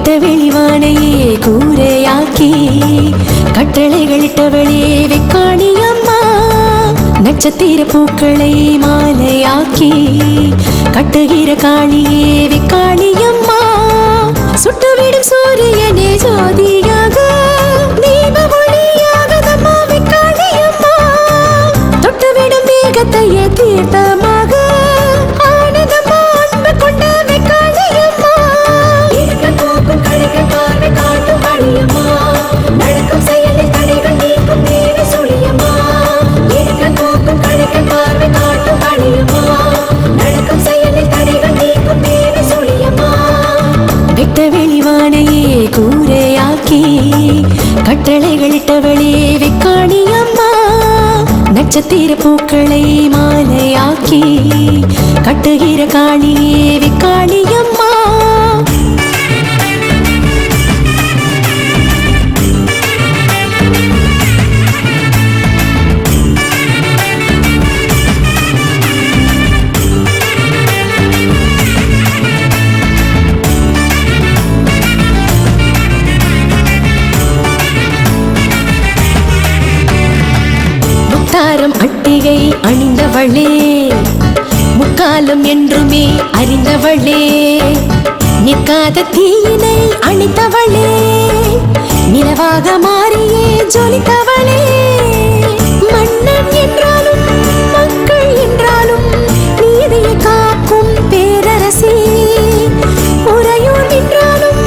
S2: வெட்ட வெளிவானையே கூரையாக்கி கட்டளைகளிட்டவளே வெக்காளியம்மா நட்சத்திர பூக்களை மாலையாக்கி கட்டுகிற காளியே வெக்காளியம்மா சுட்டுவிடும் சூரியனே ஜோதியாக தீப ஒளியாக நம்மா வெக்காளியம்மா தொட்டுவிடும் மேகத்தையே தீர்த்தமாக ஆனந்தம்மா அன்பு கொண்ட வெக்காளியம்மா இருக்க போக்கும் கழுகை பார்வை காட்டும் வழியம்மா நடக்கும் செயலில் தடைகள் நீக்கும் தேவி சுழியம்மா இருக்க போக்கும் கழுகை பார்வை காட்டும் வழியம்மா நடக்கும் செயலில் தடைகள் நீக்கும் தேவி சுழியம்மா வெட்ட வெளிவானையே கூரையாக்கி கட்டளைகளிட்டவளே வெக்காளியம்மா நட்சத்திர பூக்களை மாலையாக்கி கட்டுகிற காளியே வெக்காளியம்மா முத்தாரம் அட்டிகை அணிந்தவளே முக்காலம் என்றுமே அறிந்தவளே நிற்காத தீயினை அணித்தவளே நிலவாக மாறியே ஜொலித்தவளே மன்னன் என்றாலும் மக்கள் என்றாலும் நீதியை காக்கும் பேரரசி உறையூர் என்றாலும்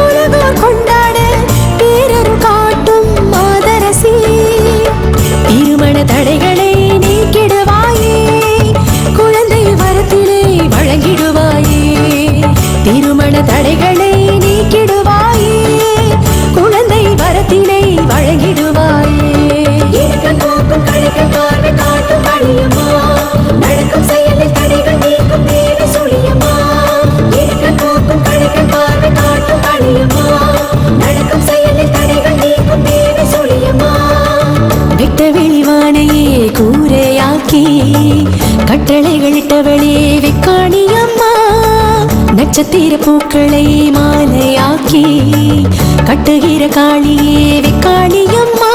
S2: உலகோர் கொண்டாட பேரரு காட்டும் மாதரசி திருமண தடைகளை நீக்கிடுவாயே குழந்தை வரத்திலே வழங்கிடுவாயே திருமண தடைகளை நீக்கிடுவாயே குழந்தை வரத்திலே வழங்கிடுவாயே இருக்க போக்கும் கழுகை பார்வை காட்டும் வழியம்மா நடக்கும் செயலில் தடைகள் நீக்கும் தேவி சுழியம்மா இருக்க போக்கும் கழுகை பார்வை காட்டும் வழியம்மா நடக்கும் செயலில் தடைகள் நீக்கும் தேவி சுழியம்மா வெட்ட வெளிவானையே கூரையாக்கி கட்டளைகளிட்டவளே வெக்காளியம்மா நட்சத்திர பூக்களை மாலையாக்கி கட்டுகிற காளியே வெக்காளியம்மா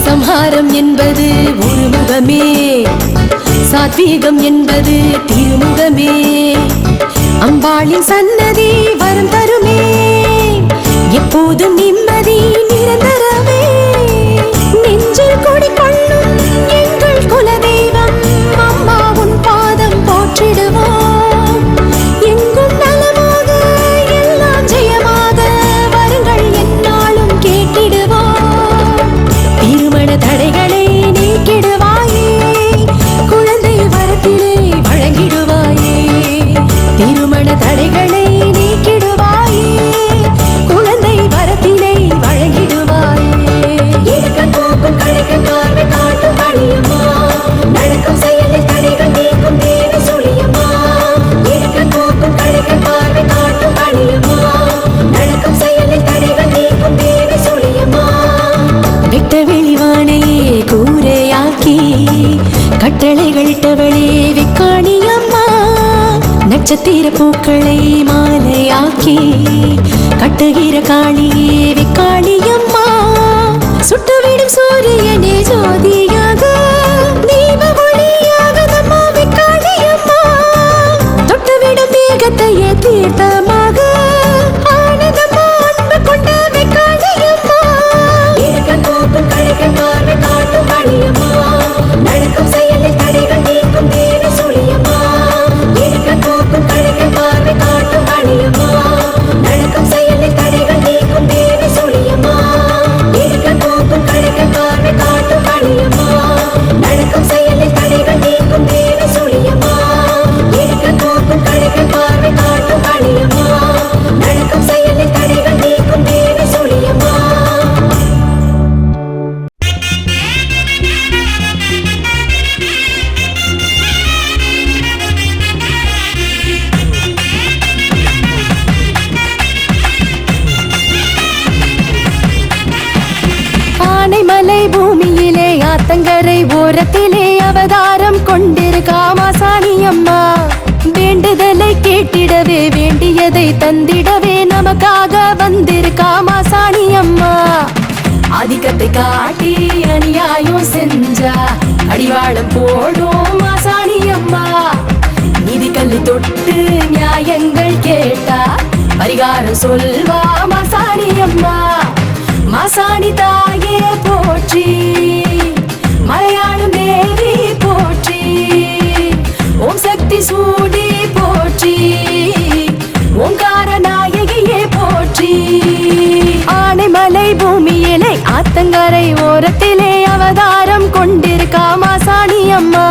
S2: சம்ஹாரம் என்பது ஒரு முகமே சாத்வீகம் என்பது திருமுகமே அம்பாளின் சன்னதி வரம் தருமே எப்போதும் நிம்மதி நிரந்தரமே நெஞ்சில் குடிகொள்ளும் எங்கள் குலதெய்வம் அம்மா உன் பாதம் போற்றிடுவோம் எங்கும் நலமாக எல்லாம் ஜெயமாக வருங்கள் என்னாலும் கேட்டிடுவோம் திருமண தடைகளை நீக்கிடுவாயே குழந்தை வரத்திலே வழங்கிடுவாயே திருமண தடைகளை நீக்கிடுவாயே குழந்தை வரத்திலே வழங்கிடுவாயே இருக்க போக்கும் கழுகை பார்வை காட்டும் வழியம்மா நடக்கும் செயலில் தடைகள் நீக்கும் தேவி சுழியம்மா இருக்க போக்கும் கழுகை பார்வை காட்டும் வழியம்மா நடக்கும் செயலில் தடைகள் நீக்கும் தேவி சுழியம்மா வெட்ட வெளிவானையே கூரையாக்கி கட்டளைகளிட்டவளே வெக்காளியம்மா நட்சத்திர பூக்களை மாலையாக்கி கட்டுகிற காளியே வெக்காளியம்மா சுட்டுவிடும் சூரியனே ஜோதியாக தீப ஒளியாக நம்மா வெக்காளியம்மா தொட்டுவிடும் மேகத்தையே தீர்த்தமாக ஆனந்தம்மா அன்பு கொண்ட வெக்காளியம்மா இருக்க போக்கும் கழுகை பார்வை காட்டும் வழியம்மா நடக்கும் செயலில் தடைகள் நீக்கும் தேவி சுழியம்மா இருக்க போக்கும் கழுகை பார்வை காட்டும் வழியம்மா நடக்கும் செயலில் தடைகள் நீக்கும் தேவி சுழியம்மா இருக்க போக்கும் கழுகை பார்வை காட்டும் வழியம்மா நடக்கும் செயலில் தடைகள் நீக்கும் தேவி சுழியம்மா இருக்க போக்கும் கழுகை பார்வை காட்டும் வழியம்மா அவதாரம் கொண்டிருக்கா மாசாணி அம்மா. வேண்டுதலை கேட்டிடவே வேண்டியதை தந்திடவே நமக்காக வந்திருக்கா மாசாணி அம்மா. அதிகத்தை காட்டி அநியாயம் செஞ்சா அடிவாளம் போடும் மாசாணி அம்மா. நீதி கல்லு தொட்டு நியாயங்கள் கேட்டா பரிகாரம் சொல்வா மாசாணி அம்மா. மாசாணி தாயே போற்றி, மலையாளும் தேவி போற்றி, ஓம் சக்தி சூடி போற்றி, ஓங்கார நாயகியே போற்றி. ஆனைமலை பூமியிலே ஆத்தங்கரை ஓரத்திலே அவதாரம் கொண்டிருக்கா மாசாணி அம்மா.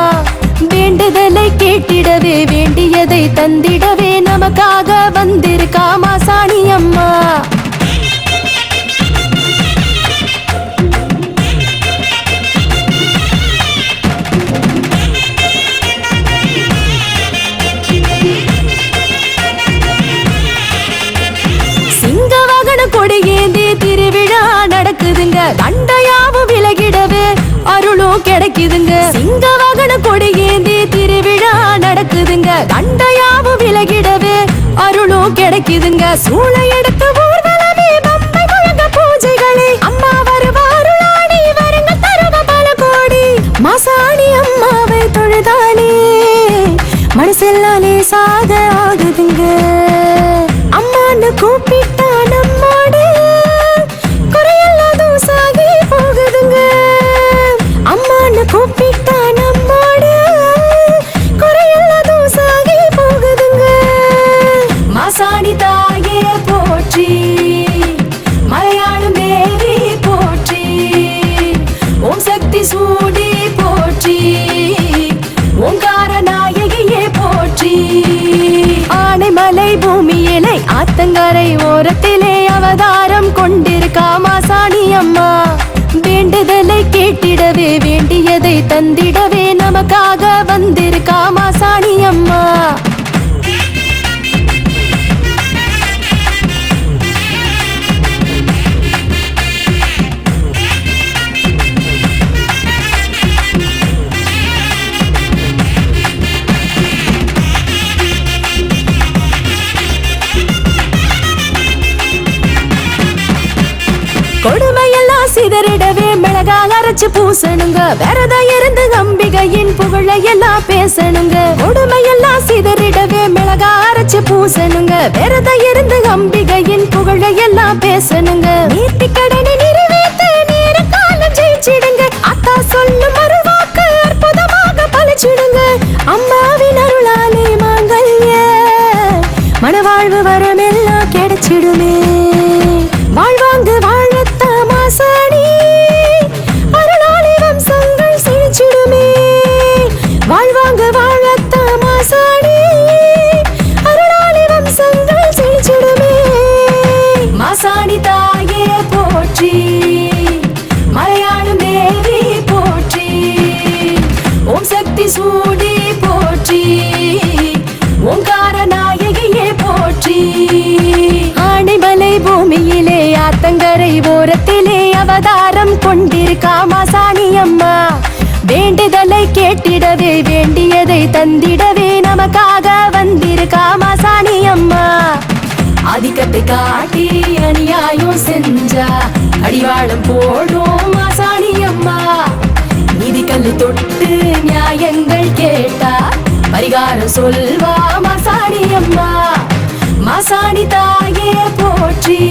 S2: வேண்டுதலை கேட்டிடவே வேண்டியதை தந்திடவே நமக்காக வந்திருக்கா மாசாணி அம்மா. கொடியேந்தி திருவிழா நடக்குதுங்க, தண்டையாவும் விலகிடவே அருளும் கிடைக்குதுங்க. சிங்க வாகன கொடியேந்தி திருவிழா நடக்குதுங்க, தண்டையாவும் விலகிடவே அருளும் கிடைக்குதுங்க. சூளை எடுத்து ஊர்வலமே பம்பை முழங்க பூஜைகளே அம்மா வருவாருளாடி வருங்க தருவ பல கோடி. மாசாணி அம்மாவை தொழுதாலே மனசெல்லாலே சாக ஆகுதுங்க. அம்மான்னு கூப்பிட்டா நம்மோடு குறையெல்லாம் சாகி போகுதுங்க. அம்மான்னு கூப்பிட்டா நம்மோடு குறையெல்லாம் சாகி போகுதுங்க. மாசாணி தாயே போற்றி, மலையாளும் தேவி போற்றி, ஓம் சக்தி சூடி போற்றி, ஓங்கார நாயகியே போற்றி. ஆனைமலை பூமியிலே ஆத்தங்கரை ஓரத்திலே அவதாரம் கொண்டிருக்கா மாசாணி அம்மா. வேண்டுதலை கேட்டிடவே வேண்டியதை தந்திடவே நமக்காக வந்திருக்கா மாசாணி அம்மா. கொடுமையெல்லாம் சிதறிடவே மிளகாக அரைச்சு பூசணுங்க, விரதம் இருந்து அம்பிகையின் புகழையெல்லாம் பேசணுங்க. கொடுமையெல்லாம் சிதறிடவே மிளகாக அரைச்சு பூசணுங்க, விரதம் இருந்து அம்பிகையின் புகழையெல்லாம் பேசணுங்க. நீர்த்தி கடனை நிறைவேற்ற நேர காலம் ஜெயிச்சிடுங்க, அத்தா சொல்லும் மறுவாக்கு அற்புதமாக பழிச்சிடுங்க. அம்மாவின் அருளாலே மாங்கல்ய மனவாழ்வு வரமெல்லாம் கிடைச்சிடுமே. வாழ்வாங்கு வாழத்த மாசாணி அருளாளி வம்சங்கள் செழிச்சிடுமே. வாழ்வாங்கு வாழத்த மாசாணி அருளாளி வம்சங்கள் செழிச்சிடுமே. மாசாணி தாயே போற்றி, மலையாளும் தேவி போற்றி, ஓம் சக்தி சூடி போற்றி, ஓங்கார நாயகியே போற்றி. ஆனைமலை பூமியிலே ஆத்தங்கரை ஓரத்திலே அவதாரம் கொண்டிருக்கா மாசாணி அம்மா. வேண்டுதலை கேட்டிடவே வேண்டியதை தந்திடவே நமக்காக வந்திருக்கா மாசாணி அம்மா. அதிகத்தை காட்டி அநியாயம் செஞ்சா அடிவாளம் போடும் மாசாணி அம்மா. நீதி கல்லு தொட்டு நியாயங்கள் கேட்டா பரிகாரம் சொல்வா மாசாணி அம்மா. மாசாணி தாயே போற்றி,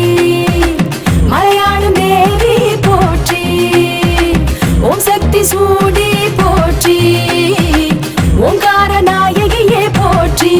S2: மலையாளும் தேவி போற்றி, ஓம் சக்தி சூடி போற்றி, ஓங்கார நாயகியே போற்றி.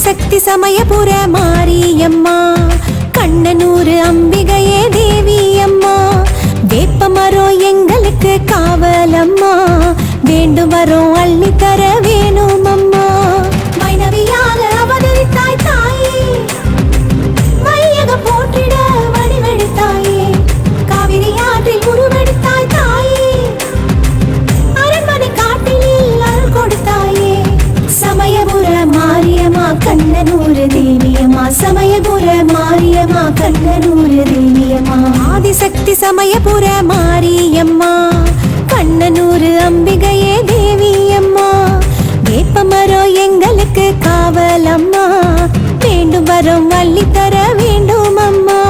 S1: சக்தி சமயபுர மாரியம்மா, கண்ணனூர் அம்பிகையே தேவி அம்மா, வேண்டும் வரும் அள்ளி தர வேணும் அம்மா. மைனவியாக அவதரித்தாய் தாயே, மையகம் போற்றிட வடிவெடுத்தாயே, காவிரி ஆற்றில் உருவெடுத்தாய் தாயே, அரண்மனை காட்டினில் அருள் கொடுத்தாயே. சமயபுர மாரியம்மா கண்ணனூர் தேவியம்மா, சமயபுர மாரியம்மா கண்ணனூர் தேவியம்மா. ஆதிசக்தி சமயபுர மாரியம்மா, கண்ணனூர் அம்பிகையே தேவியம்மா. வேப்பமரோ எங்களுக்கு காவலம்மா, வேண்டும் வரும் அள்ளி தர வேண்டும் அம்மா.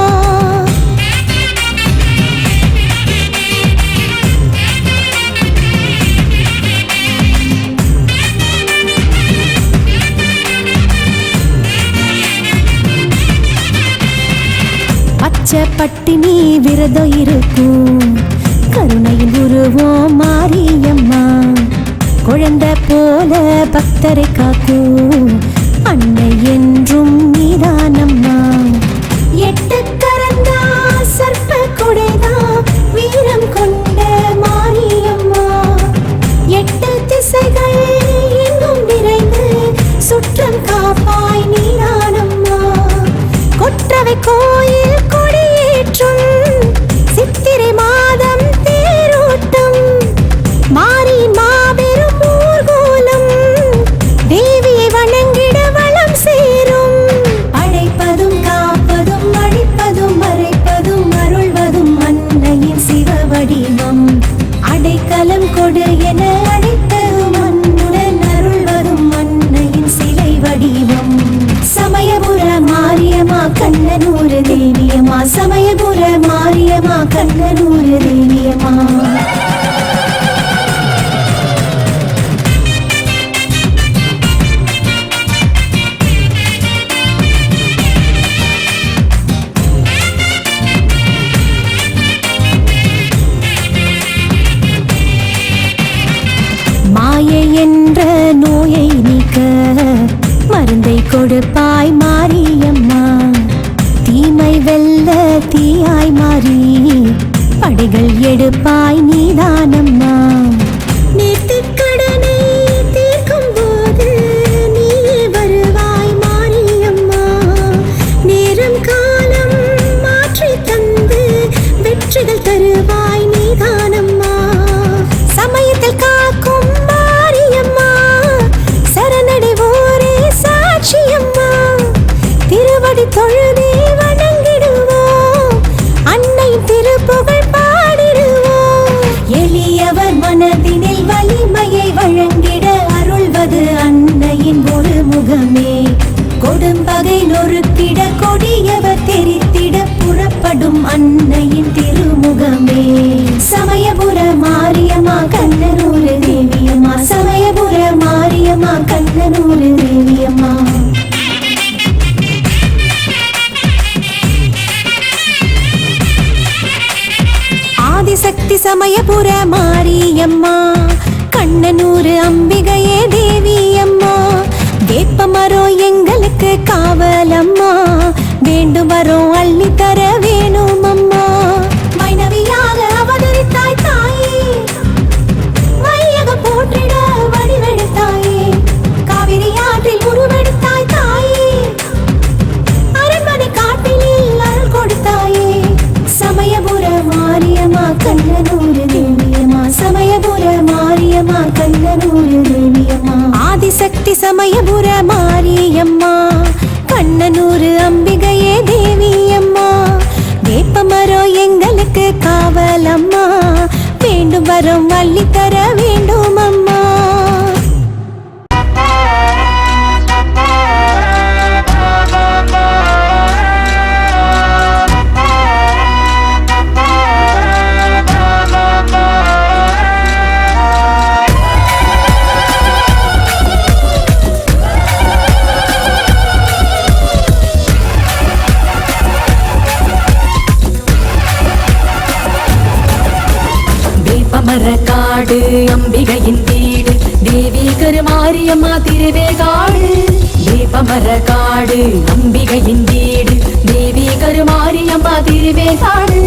S1: பச்சை பட்டினி விரதம் இருக்கும், கருணையில் உருவோம் மாரியம்மா. குழந்தை போல பக்தரை காக்கும் அன்னை என்றும் நீதானம்மா. எட்டு கரந்தா சர்ப்ப கொடைதா வீரம் கொண்ட மாரியம்மா. எட்டு திசைகள் எங்கும் நிறைந்து சுற்றம் காப்பாய் நீதானம்மா. கொற்றவை கோயில் கொடியேற்றும் சித்திரை மாதம் தேரோட்டம், மாரியின் மாபெரும் ஊர்கோலம், தேவியை வணங்கிட வளம் சேரும். அழைப்பதும் காப்பதும் அழிப்பதும் மறைப்பதும் அருள்வதும் அன்னையின் சிவ வடிவம். அடைக்கலம் கொடு என அழைத்ததும் அன்னுடன் அருள்வதும் அன்னையின் சிலை வடிவம். சமயபுர மாரியம்மா கண்ணனூர் தேவியம்மா, சமயபுர மாரியம்மா கண்ணனூர் தேவியம்மா. மாயை என்ற நோயை நீக்க மருந்தை கொடுப்பாய் மாரியம்மா. தீமை வெல்ல தீயாய் மாறி படைகள் எடுப்பாய் நீதானம்மா. நேர்த்திக்கடனை தீர்க்கும் போது நீயே வருவாய் மாரியம்மா. நேரம் காலம் மாற்றி தந்து வெற்றிகள் தருவாய் நீதானம்மா. சமயத்தில் காக்கும் மாரியம்மா, சரணடைவோரே சாட்சியம்மா. திருவடி தொழுதே வணங்கிடுவோம், அன்னையின் திருப்புகழ் பாடிடுவோம். எளியவர் மனதினில் வலிமையை வழங்கிட அருள்வது அன்னையின் ஒரு முகமே. கொடும்பகை நொறுக்கிட கொடியவர் தெரித்திட புறப்படும் அன்னையின் திருமுகமே. சமயபுர மாரியம்மா கண்ணனூர் தேவியம்மா, சமயபுர மாரியம்மா கண்ணனூர் தேவியம்மா. ஆதிசக்தி சமயபுர மாரியம்மா, கண்ணனூர் அம்பிகையே தேவியம்மா. வேப்பமரோ எங்களுக்கு காவலம்மா, வேண்டும் வரும் அள்ளி தர வேணும் அம்மா. மைனவியாக அவதரித்தாய் தாயே, மையகம் போற்றிட வடிவெடுத்தாயே, காவிரி ஆற்றில் உருவெடுத்தாய் தாயே, அரண்மனை காட்டினில் அருள் கொடுத்தாயே. சமயபுர மாரியம்மா கண்ணனூர் தேவியம்மா, சமயபுர மாரியம்மா கண்ணனூர் தேவியம்மா. ஆதிசக்தி சமயபுர மாரியம்மா, கண்ணனூர் அம்பிகையே தேவியம்மா. வேப்பமரோ எங்களுக்கு காவலம்மா, வேண்டும் வரும் அள்ளி தர வேண்டும் அம்மா.
S2: மரக்காடு அம்பிகையின் வீடு, தேவி கருமாரியம்மா திருவேகாடு. வேப்பமரக்காடு அம்பிகையின் வீடு, தேவி கருமாரியம்மா திருவேகாடு.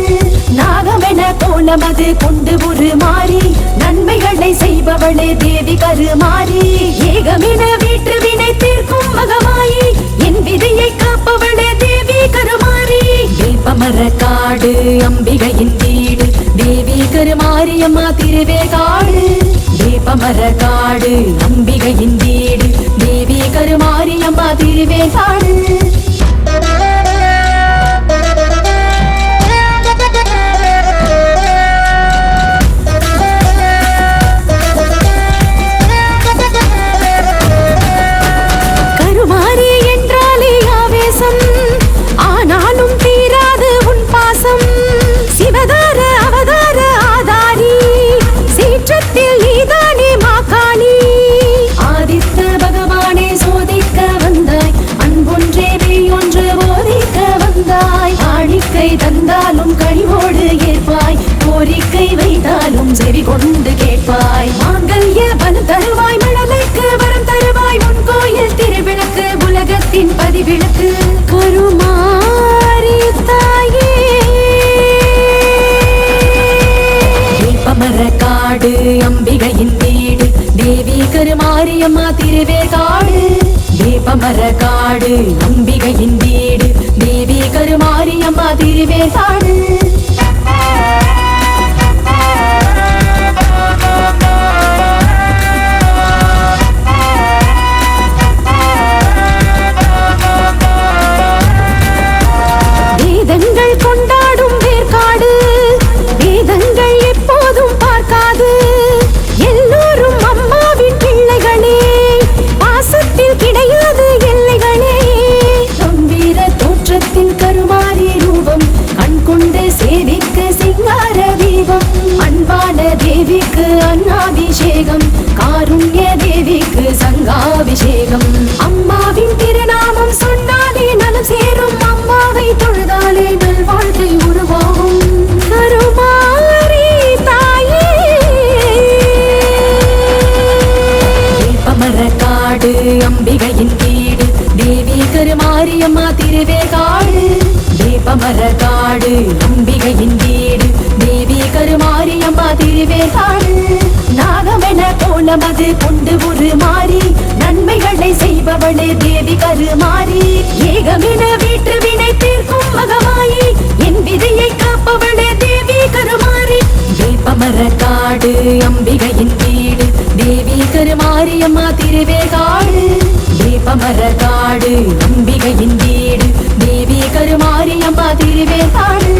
S2: நாகமென தோன்றி கோலமது கொண்டு உருமாறி நன்மைகளை செய்பவளே தேவி கருமாறி ஏகமென வீட்டு வினை தீர்க்கும் மகமாயி என் விதியை காப்பவளே தேவி கருமாறி வேப்பமர காடு அம்பிகையின் வீடு தேவி கருமாரி அம்மா திருவேற்காடு வேப்பமர காடு அம்பிகையின் வீடு தேவி கருமாரி அம்மா திருவேற்காடு தந்தாலும் கழிவோடு ஏற்பாய் கோரிக்கை வைத்தாலும் செவி கொண்டு கேட்பாய் மாங்கல்ய பலம் தருவாய் மழலைக்கு வரம் தருவாய் உன் கோயில் திருவிளக்கு உலகத்தின் பதிவிளக்கு கருமாரி தாயே வேப்பமர காடு அம்பிகையின் வீடு தேவி கருமாரி அம்மா திருவேற்காடு வேப்பமர காடு அம்பிகையின் வீடு தேவி கருமாரி அம்மா திருவேற்காடு வேதங்கள் கொண்டாடும் வேற்காடு வேதங்கள் எப்போதும் பார்க்காது எல்லோரும் அம்மாவின் பிள்ளைகளே பாசத்தில் கிடையாது எல்லைகளே கம்பீர தோற்றத்தின் கருமாரி ரூபம் கண் கொண்டு சேவிக்க சிங்கார தீபம் அன்பான தேவிக்கு அன்னாபிஷேகம் காருண்ய தேவிக்கு சங்காபிஷேகம் அம்மாவின் திருநாமம் சொன்னாலே நலம் சேரும் அம்மாவை தொழுதாலே நல்வாழ்க்கை உருவாகும் கருமாரி தாயே வேப்பமர காடு அம்பிகையின் வீடு தேவி கருமாரி அம்மா திருவேற்காடு வேப்பமர காடு அம்பிகையின் வீடு தேவி கருமாரி அம்மா திருவேற்காடு நாகமென கோலமது கொண்டு உருமாறி நன்மைகளை செய்பவளே தேவி கருமாரி ஏகமென வீட்டு வினை தீர்க்கும் மகமாயி என் விதியை காப்பவளே தேவி கருமாரி வேப்பமர காடு அம்பிகையின் வீடு தேவி கருமாரி அம்மா திருவேற்காடு வேப்பமர காடு அம்பிகையின் வீடு தேவி கருமாரி அம்மா திருவேற்காடு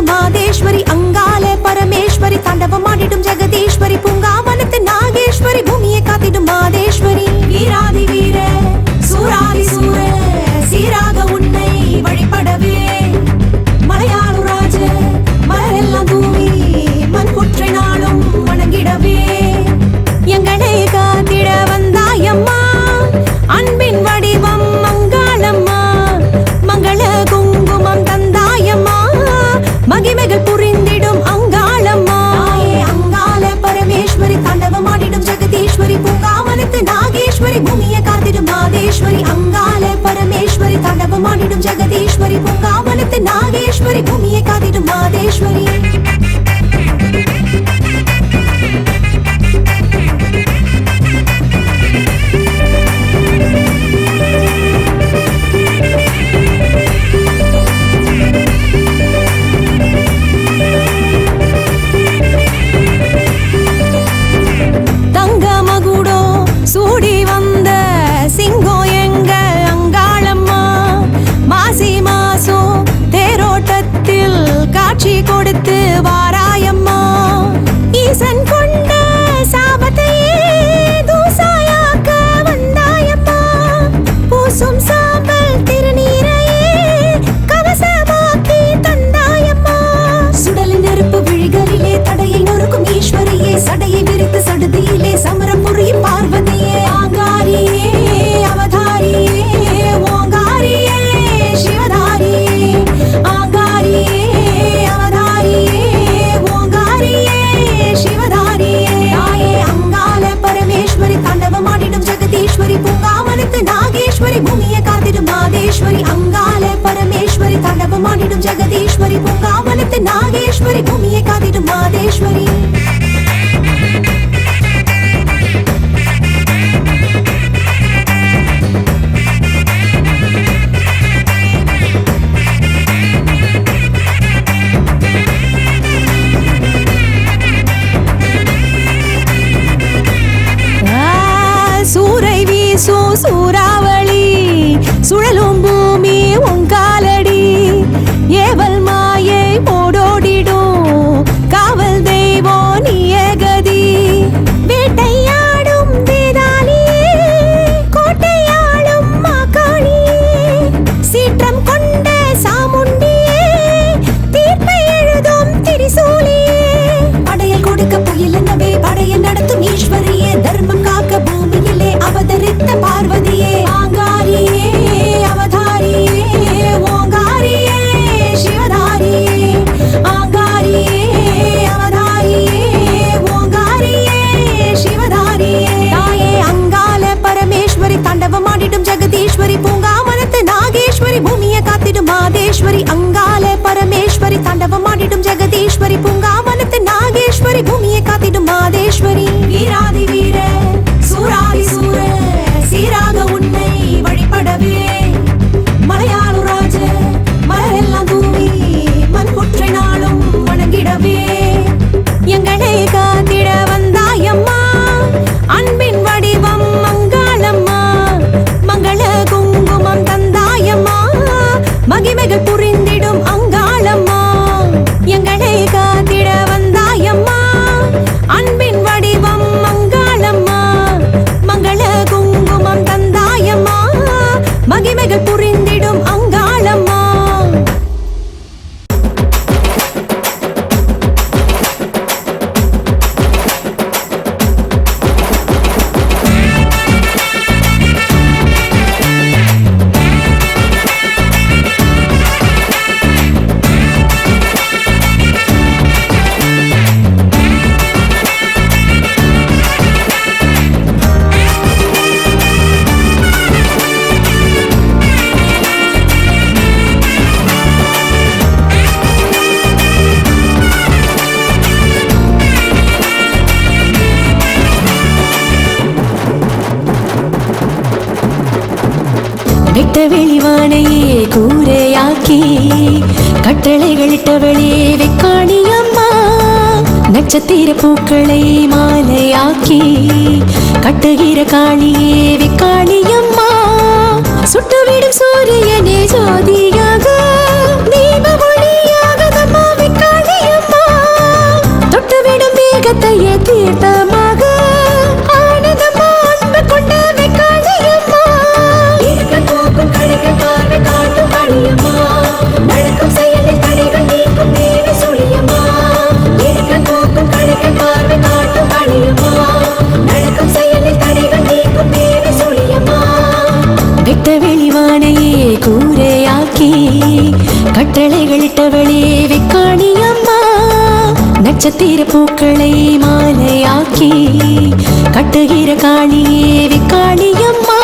S1: மாதேஸ்வரி அங்கால பரமேஸ்வரி தாண்டவமாடிடும் ஜெகதீஸ்வரி பூங்காவனத்து நாகேஸ்வரி பூமியை காத்திடும் மாதேஸ்வரி வீராதி வீர சூராதி சூர சீராக உன்னை வழிபடவே மலையாளு ராஜ மலரெல்லாம் தூவி மண் புற்றை நாளும் வணங்கிடவே எங்களை காத்திட வந்தாயம்மா அன்பின் வடிவம் மங்காளம்மா மங்கள குங்குமம் தந்தாயம்மா மகிமைகள் புரிந்திடும் அங்காளம்மா அங்காள பரமேஸ்வரி தாண்டவமாடிடும் ஜெகதீஸ்வரி பூங்காவனத்து நாகேஸ்வரி பூமியை காத்திடும் மாதேஸ்வரி அங்காள பரமேஸ்வரி தாண்டவமாடிடும் ஜெகதீஸ்வரி பூங்காவனத்து நாகேஸ்வரி பூமியை காத்திடும் மாதேஸ்வரி சூடி வந்த சிங்கம் எங்க அங்காளம்மா மாசி மாசம் தேரோட்டத்தில் காட்சி கொடுத்து வாராயம்மா ஈசன் கொண்ட சாபத்தையே தூசாயாக்க வந்தாயம்மா பூசும் சாம்பல் திருநீரையே கவசமாக்கி தந்தாயம்மா சுடல் நெருப்பு விழிகளிலே ஜெகதீஸ்வரி பூங்காவனத்து நாகேஸ்வரி பூமியை காத்திடும் மாதேஸ்வரி சூரை வீசும் சூறாவளி சுழலும் பூமி உங்காலடி ஏவல் மாயை போடோடிடும் காவல் தெய்வம் நீயே கதி வேட்டையாடும் வேதாளி கோட்டையாளும் மாகாணி சீற்றம் கொண்ட சாமுண்டியே தீர்ப்பை எழுதும் திரிசூலியே படையல் கொடுக்க புயல் என்னவே படையல் நடத்தும் ஈஸ்வரியே தர்மம் காக்க பூமியிலே அவதரித்த பார்வதியே ஆங்காரியே அவதாரியே ஓங்காரியே சிவதாரியே ஆங்காரியே அவதாரியே ஓங்காரியே சிவதாரியே தாயே அங்கால பரமேஸ்வரி தாண்டவமாடிடும் ஜெகதீஸ்வரி பூங்காவனத்து நாகேஸ்வரி பூமியை காத்திடும் மாதேஸ்வரி அங்கால பரமேஸ்வரி தாண்டவமாடிடும் ஜெகதீஸ்வரி பூங்காவனத்து நாகேஸ்வரி பூமியை காத்திடும் மாதேஸ்வரி வீராதி வீர சூராதி சூர சீராக உன்னை வழிபடவே மலையாளு ராஜ மலரெல்லாம் தூவி மண்புற்றை நாளும் வணங்கிடவே எங்களை காத்திட வந்தாயம்மா அன்பின் வடிவம் மங்காளம்மா மங்கள குங்குமம் தந்தாயம்மா மகிமைகள் புரிந்திடும் அங்காளம்மா எங்களை காத்திட வந்தாயம்மா அன்பின் வடிவம் மங்காளம்மா மங்கள குங்குமம் தந்தாயம்மா மகிமைகள் புரிந்திடும் அங்காளம்மா நெட்ட வெளிவானையே கூரையாக்கி கட்டளைகளிட்டவளே வெக்காணியம்மா நட்சத்திர பூக்களை மாலையாக்கி கட்டுகிற காளியே வெக்காணியம்மா சுட்டுவிடும் சூரியனே ஜோதியாக தீப ஒளியாக தம்மா வெக்காணியம்மா தொட்டுவிடும் மேகத்தையே தீர்த்தமாக ஆனந்தம்மா அன்பு கொண்ட வெக்காணியம்மா காட்டும் காளியம்மா நடக்கும் செயலில் தடைகள் நீக்கும் தேவி சுழியம்மா போக்கும் கடைகள் பார்வை காட்டும் காளியம்மா நடக்கும் செயலில் தடைகள் நீக்கும் தேவி சுழியம்மா வெட்ட வெளிவானையே கூரையாக்கி கட்டளைகளிட்டவளே வெக்காணியம்மா நட்சத்திர பூக்களை மாலையாக்கி கட்டுகிற காளியே வெக்காணியம்மா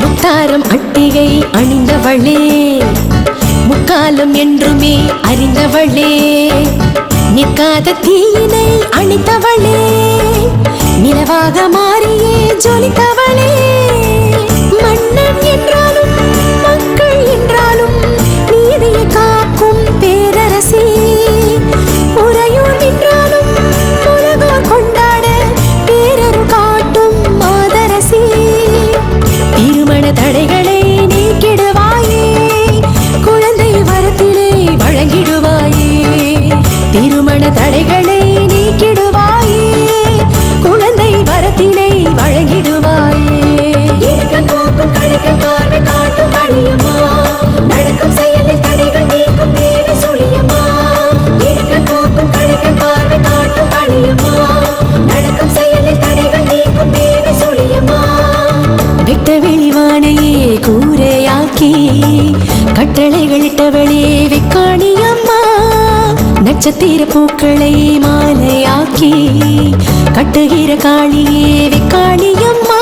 S1: முத்தாரம் அட்டிகை அணிந்தவளே முக்காலம் என்றுமே அறிந்தவளே நிற்காத தீயினை அணித்தவளே நிலவாக மாறியே ஜொலித்தவளே மன்னன் என்றாலும் மக்கள் என்றாலும் நீதியை காக்கும் பேரரசி உறையூர் என்றாலும் உலகோர் கொண்டாட பேரரு காட்டும் மாதரசி திருமண தடைகளை நீக்கிடுவாயே குழந்தை வரத்திலே வழங்கிடுவாயே திருமண தடைகளை நீக்கிடுவாயே குழந்தை வரத்தினை வழங்கிடுவாயே ஆக்கி கட்டளைகளிட்டவளே வெக்காளி அம்மா நட்சத்திர பூக்களை மாலையாக்கி கட்டுகிற காளியே வெக்காளி அம்மா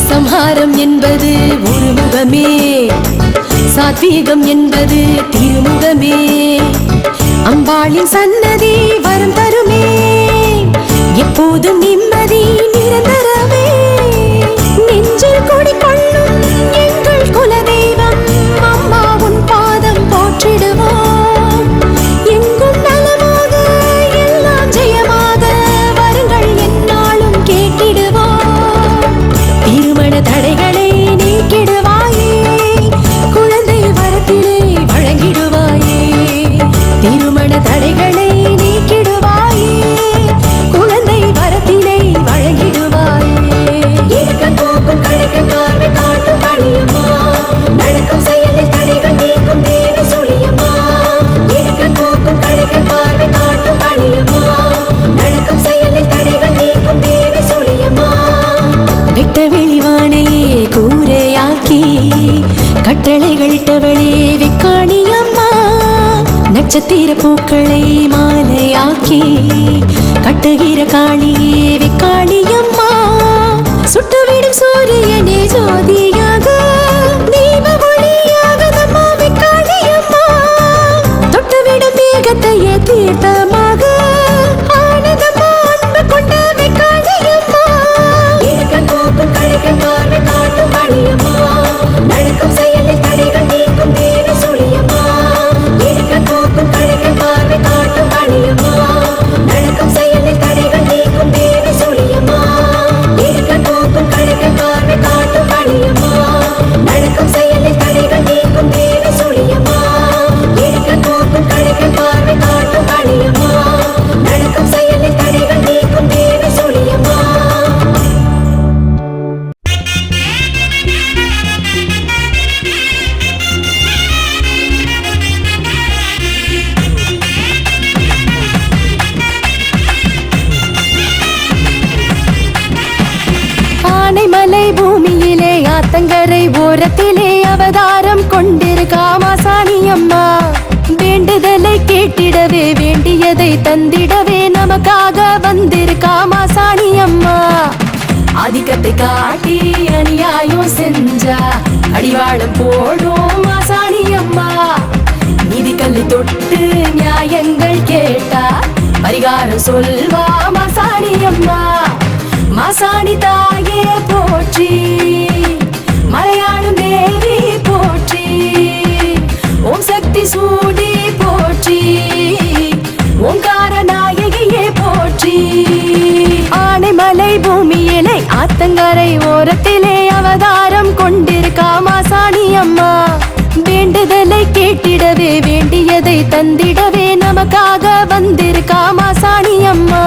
S1: சம்ஹாரம் என்பது ஒரு முகமே சாத்வீகம் என்பது திருமுகமே அம்பாளின் சன்னதி வரம் தருமே எப்போதும் நிம்மதி நிரந்தரமே நெஞ்சில் குடிகொள்ளும் எங்கள் குலதெய்வம் அம்மா உன் பாதம் போற்றிடுவோம் எங்கும் நலமாக எல்லாம் ஜெயமாக வருங்கள் என்னாலும் கேட்டிடுவோம் திருமண தடைகளை நீக்கிடுவாயே குழந்தை வரத்திலே வழங்கிடுவாயே திருமண தடைகளை நீக்கிடுவாயே குழந்தை வரத்திலே வழங்கிடுவாயே இருக்க போக்கும் கடைக்க பார்வை காட்டும் பணியம்மா நடக்கும் செயலில் தடைகள் நீக்கும் தேவி சொல்லியம்மா இருக்க போக்கும் கடைக்க பார்வை காட்டும் பணியம்மா நடக்கும் செயலில் தடைகள் நீக்கும் தேவி சொல்லியம்மா விட்ட வெளிவானையே கூரையாக்கி கட்டளைகளிட்டவளே வெக்காளி அம்மா நட்சத்திர பூக்களை மாலையாக்கி கட்டுகிற காளியே வெக்காளி அம்மா சுட்டுவிடும் சூரியனே ஜோதியாக தீப ஒளியாக நம்மா வெக்காளி அம்மா தொட்டுவிடும் மேகத்தையே தீர்த்தமாக ஆனந்தம்மா அன்பு கொண்ட வெக்காளி அம்மா இருக்க போக்கும் கடைக்க பார்வை காட்டும் பணியம்மா நடக்கும் செயலில் தடைகள் நீக்கும் தேவி சொல்லியம்மா இருக்க போக்கும் கடைக்க பார்வை காட்டும் பணியம்மா நடக்கும் செயலில் தடைகள் நீக்கும் தேவி சொல்லியம்மா இருக்க போக்கும் கடைக்க பார்வை காட்டும் பணியம்மா நடக்கும் செயலில் தடைகள் நீக்கும் தேவி சொல்லியம்மா இருக்க போக்கும் கடைக்க பார்வை காட்டும் பணியம்மா நடக்கும் செயலில் தடைகள் நீக்கும் தேவி சொல்லியம்மா ஆனைமலை பூமியிலே ஆத்தங்கரை ஓரத்திலே அவதாரம் கொண்டிருக்கா மாசாணி அம்மா வேண்டுதலை கேட்டிடவே வேண்டியதை தந்திடவே நமக்காக வந்திருக்கா மாசாணி அம்மா ஆதிக்கத்தை காட்டி அநியாயம் செஞ்சா அடிவாளம் போடும் மாசாணி அம்மா நீதி கல்லை தொட்டு நியாயங்கள் கேட்டா பரிகாரம் சொல்வா மாசாணி அம்மா மாசாணி தாயே போற்றி மலையாளும் தேவி போற்றி ஓம் சக்தி சூடி போற்றி ஓங்கார நாயகியே போற்றி ஆனைமலை பூமியிலே ஆத்தங்கரை ஓரத்திலே அவதாரம் கொண்டிருக்கா மாசாணி அம்மா வேண்டுதலை கேட்டிடவே வேண்டியதை தந்திடவே நமக்காக வந்திருக்கா மாசாணி அம்மா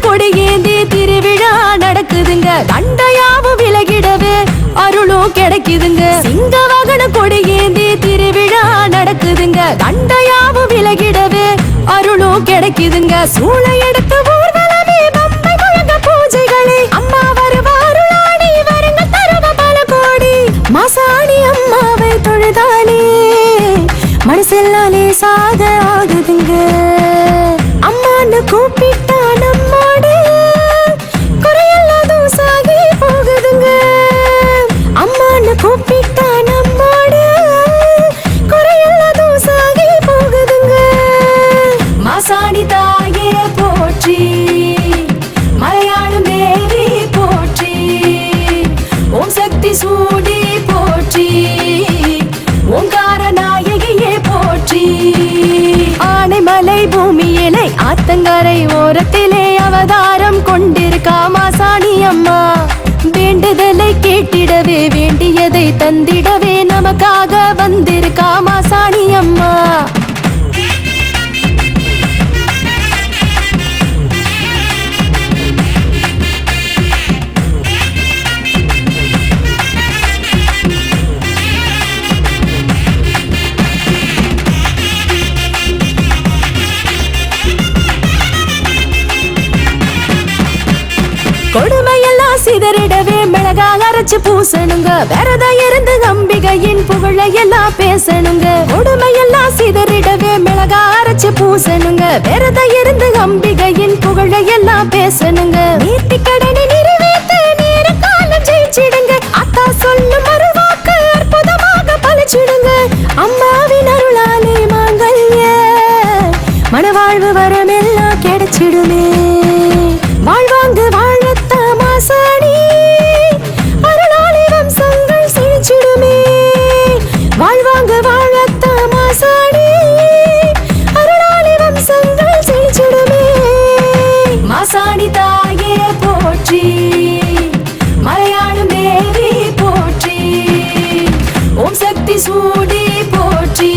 S1: கொடியேந்தி திருவிழா நடக்குதுங்க தண்டையாவும் விலகிடவே அருளும் கிடைக்குதுங்க சிங்க வாகன கொடியேந்தி திருவிழா நடக்குதுங்க தண்டையாவும் விலகிடவே அருளும் கிடைக்குதுங்க சூளை எடுத்து ஊர்வலமே பம்பை முழங்க பூஜைகளே அம்மா வருவாருளாடி வருங்க தருவ பல கோடி மாசாணி அம்மாவை தொழுதாலே மனசெல்லாலே சாக ஆகுதுங்க அம்மான்னு கூப்பிட்டா நம்மோடு குறையெல்லாம் சாகி போகுதுங்க அம்மான்னு கூப்பிட்டா நம்மோடு குறையெல்லாம் சாகி போகுதுங்க மாசாணி தாயே போற்றி மலையாளும் தேவி போற்றி ஓம் சக்தி சூடி போற்றி ஓங்கார நாயகியே போற்றி ஆனைமலை பூமியே
S2: வேலை ஆத்தங்கரை ஓரத்திலே அவதாரம் கொண்டிருக்கா மாசாணி அம்மா. வேண்டுதலை கேட்டிடவே வேண்டியதை தந்திடவே நமக்காக வந்திருக்கா மாசாணி அம்மா. கொடுமையெல்லாம் சிதறிடவே மிளகாக அரைச்சு பூசணுங்க. விரத இருந்து அம்பிகையின் புகழையெல்லாம் பேசணுங்க. கொடுமையெல்லாம் சிதறிடவே மிளகாக அரைச்சு பூசணுங்க. விரத இருந்து அம்பிகையின் புகழையெல்லாம் பேசணுங்க. நேர்த்தி கடனை நிறைவேற்ற நேர காலம் ஜெயிச்சிடுங்க. அத்தா சொல்லும் மறுவாக்கு அற்புதமாக பழிச்சிடுங்க. அம்மாவின் அருளாலே மாங்கல்ய மனவாழ்வு வரமெல்லாம் கிடைச்சிடுமே. வாழ்வாங்கு வாழத்த மாசாணி அருளாலே வம்சங்கள் செழிச்சிடுமே. வாழ்வாங்கு வாழத்த மாசாணி அருளாலே வம்சங்கள் செழிச்சிடுமே. மாசாணி தாயே போற்றி, மலையாளும் தேவி போற்றி, ஓம் சக்தி சூடி போற்றி,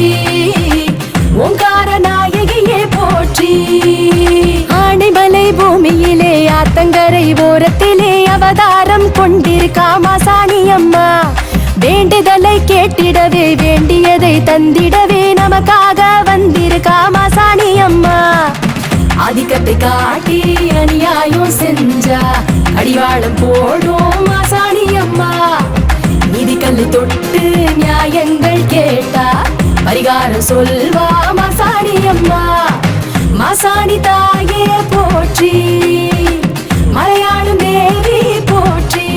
S2: ஓங்கார நாயகியே போற்றி. ஆனைமலை பூமியிலே ஆத்தங்கரை ஓரத்திலே அவதாரம் கொண்டிருக்கா மாசாணி அம்மா. வேண்டுதலை கேட்டிடவே வேண்டியதை தந்திடவே நமக்காக வந்திருக்கா மாசாணி அம்மா. ஆதிக்கத்தை காட்டி அநியாயம் செஞ்சா அடிவாளம் போடும் மாசாணி அம்மா. நீதிக்கல்லு தொட்டு நியாயங்கள் கேட்டா பரிகாரம் சொல்வா மாசாணி அம்மா. மாசாணி தாயே போற்றி, மலையாளும் தேவி போற்றி,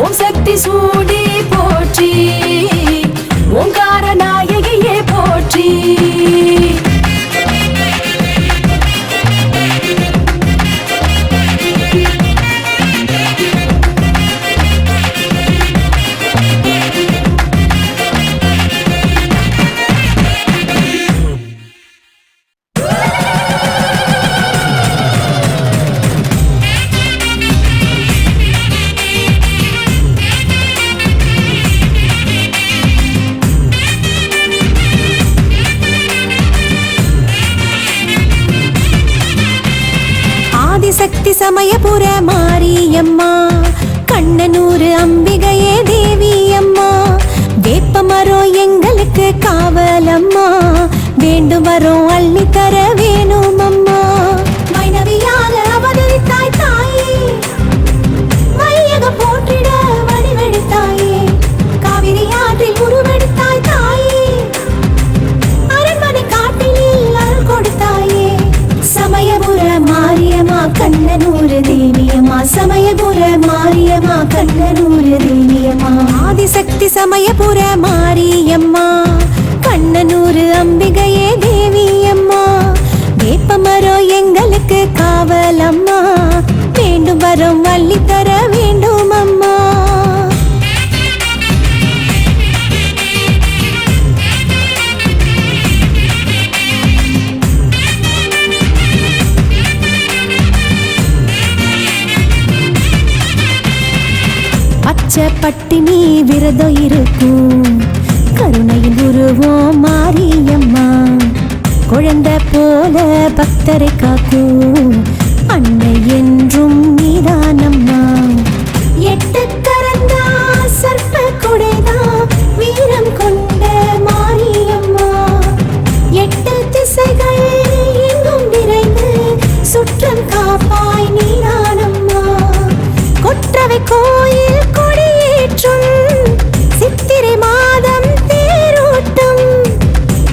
S2: ஓம் சக்தி சூடி போற்றி, ஓங்கார நாயகியே போற்றி.
S1: ஆதிசக்தி சமயபுர மாரியம்மா, கண்ணனூர் அம்பிகையே தேவி அம்மா. வேப்பமரம் எங்களுக்கு காவலம்மா, வேண்டும் வரும் அள்ளி தர வேணும் அம்மா. மைனவியாக அவதரித்தாய் தாயே, மையகம் போற்றிட வடிவெடுத்தாயே. காவிரி ஆற்றில் உருவெடுத்தாய் தாயே, அரண்மனை காட்டினில் அருள் கொடுத்தாயே. சமயபுர மாரியம்மா கண்ணனூர் தேவியம்மா, சமயபுர மாரியம்மா கண்ணனூர் தேவியம்மா. ஆதிசக்தி சமயபுர மாரியம்மா, கண்ணனூர் அம்பிகையே தேவியம்மா. வேப்பமரம் எங்களுக்கு காவலம்மா, வேண்டும் வரம் வள்ளி தர வேண்டும் அம்மா. பச்சை பட்டினி விரதம் இருக்கும், கருணையின் உருவம் மாரியம்மா. குழந்தை போல பக்தரை காக்கும் அன்னை என்றும் நீதானம்மா. எட்டு கரந்தா சர்ப்ப கொடைதா வீரம் கொண்ட மாரியம்மா. எட்டு திசைகள் எங்கும் நிறைந்து சுற்றம் காப்பாய் நீதானம்மா. கொற்றவை கோயில் கொடியேற்றும் சித்திரை மாதம் தேரோட்டம்,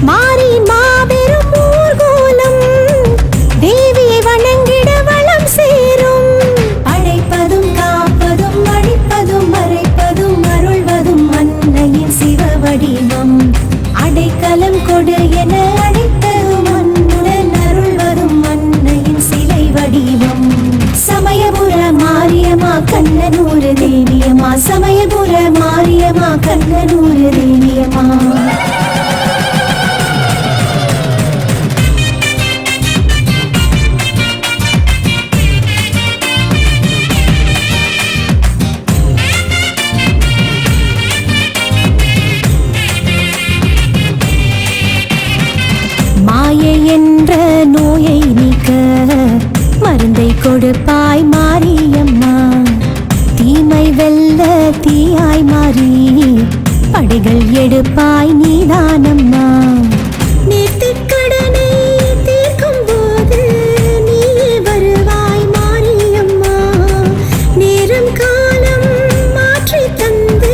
S1: மாரியின் மாபெரும் ஊர்கோலம், தேவியை வணங்கிட வளம் சேரும். அழைப்பதும் காப்பதும் அழிப்பதும் மறைப்பதும் அருள்வதும் அன்னையின் சிவ வடிவம். அடைக்கலம் கொடு என அழைத்ததும் அன்னுடன் அருள்வதும் அன்னையின் சிலை வடிவம். சமயபுர மாரியம்மா கண்ணனூர் தேவியம்மா, சமயபுர மாரியம்மா கண்ணனூர் தேவியம்மா. கெடுப்பாய் நீதானம்மா. நேர்த்திக்கடனை தீர்க்கும் போது நீயே வருவாய் மாரியம்மா. நேரம் காலம் மாற்றி தந்து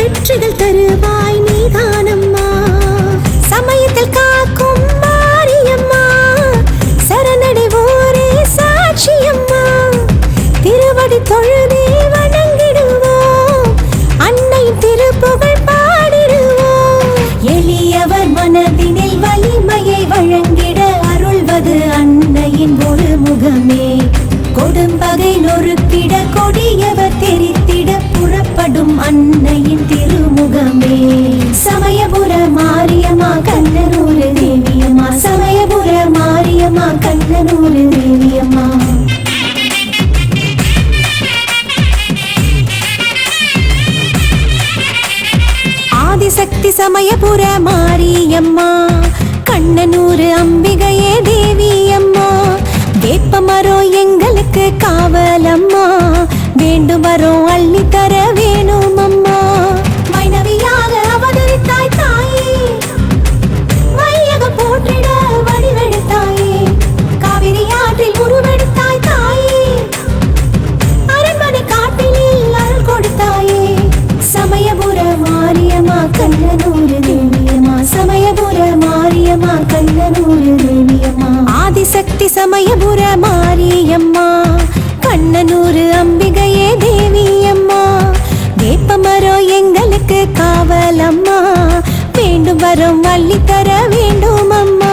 S1: வெற்றிகள் தருவாய் நீதானம்மா. சமயத்தில் காக்கும் மாரியம்மா, சரணடைவோரே சாட்சியம்மா. திருவடி தொழுதே வணங்கிடுவோம், அன்னையின் திருப்புகழ் பாடிடுவோம். எளியவர் மனதினில் வலிமையை வழங்கிட அருள்வது அன்னையின் ஒரு முகமே. கொடும்பகை நொறுக்கிட கொடியவர் தெரித்திட புறப்படும் அன்னையின் திருமுகமே. சமயபுர மாரியம்மா கண்ணனூர் தேவியம்மா, சமயபுர மாரியம்மா கண்ணனூர் தேவியம்மா. ஆதிசக்தி சமயபுர மாரியம்மா, கண்ணனூர் அம்பிகையே தேவியம்மா. வேப்பமரம் எங்களுக்கு காவலம்மா, வேண்டும் வரோம் அள்ளி தர வேணும் அம்மா. மைனவியாக அவதரித்தாய் தாயே, வையகம் போற்றிட வடிவெடுத்தாயே. காவிரி ஆற்றில் உருவெடுத்தாய் தாயே, அரண்மனை காட்டினில் அருள் கொடுத்தாயே. சமயபுர மாரியம்மா கண்ணனூர் தேவியம்மா, சமயபுர மாரியம்மா கண்ணனூர் தேவியம்மா. ஆதிசக்தி சமயபுர மாரியம்மா, கண்ணனூர் அம்பிகையே தேவியம்மா. வேப்பமரம் எங்களுக்கு காவலம்மா, வேண்டும் வரம் அள்ளி தர வேண்டும் அம்மா.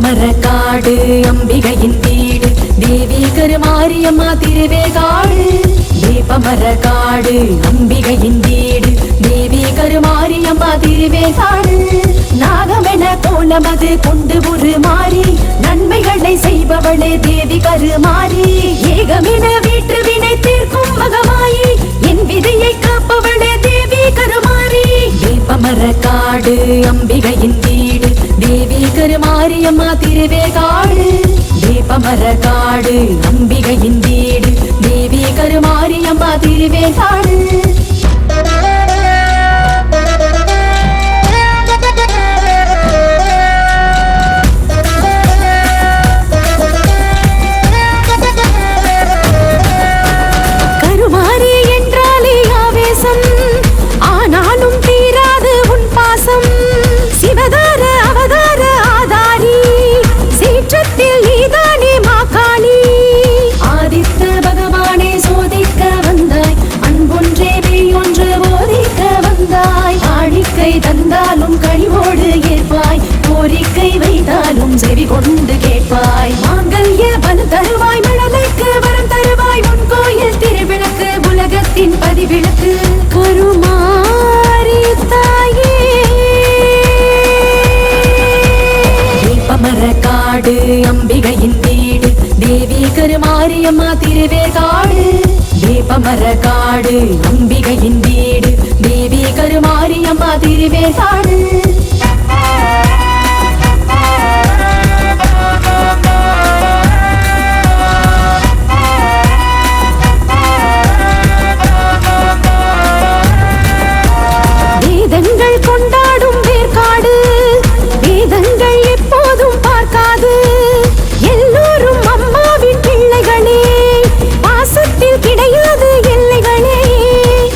S2: மரக்காடு அம்பிகையின் வீடு, தேவி கருமாரியம்மா திருவேகாடு. வேப்பமரக்காடு அம்பிகையின் வீடு, தேவி கருமாரியம்மா திருவேகாடு. நாகமென கோலமது கொண்டு உருமாறி நன்மைகளை செய்பவளே தேவி கருமாரி. ஏகமென வீட்டு வினை தீர்க்கும் மகமாயி, என் விதியை காப்பவளே தேவி கருமாரி. வேப்பமரக்காடு அம்பிகையின் வீடு, தேவி கருமாரியம்மா திருவேகாடு. வேப்பமரக்காடு அம்பிகையின் வீடு, தேவி கருமாரியம்மா திருவேகாடு. கருமாரி என்றாலே ஆவேசம், ஆனாலும் தீராது உன் பாசம். சிவதார அவதார ஆதாரி, சீற்றத்தில் நீதானே மாகாளி. ஆதித்த பகவானே சோதிக்க வந்தாய், அன்பொன்றே மெய்யொன்று போதிக்க வந்தாய். ஆழிக்கை தந்தாலும் கழிவோடு ஏற்பாய், கோரிக்கை வைத்தாலும் செவி கொண்டு கேட்பாய். மாங்கல்ய பலம் தருவாய், மழலைக்கு வரம் தருவாய். உன் கோயில் திருவிளக்கு உலகத்தின் பதிவிளக்கு. கருமாரி தாயே, வேப்பமரக்காடு அம்பிகையின் வீடு, தேவி கருமாரியம்மா திருவேகாடு. வேப்பமரக்காடு அம்பிகையின் வீடு, தேவி கருமாரியம்மா திருவேகாடு. வேதங்கள் கொண்டாடும் வேர்க்காடு, வேதங்கள் எப்போதும் பார்க்காது. எல்லோரும் அம்மாவின் பிள்ளைகளே, பாசத்தில் கிடையாது எல்லைகளே.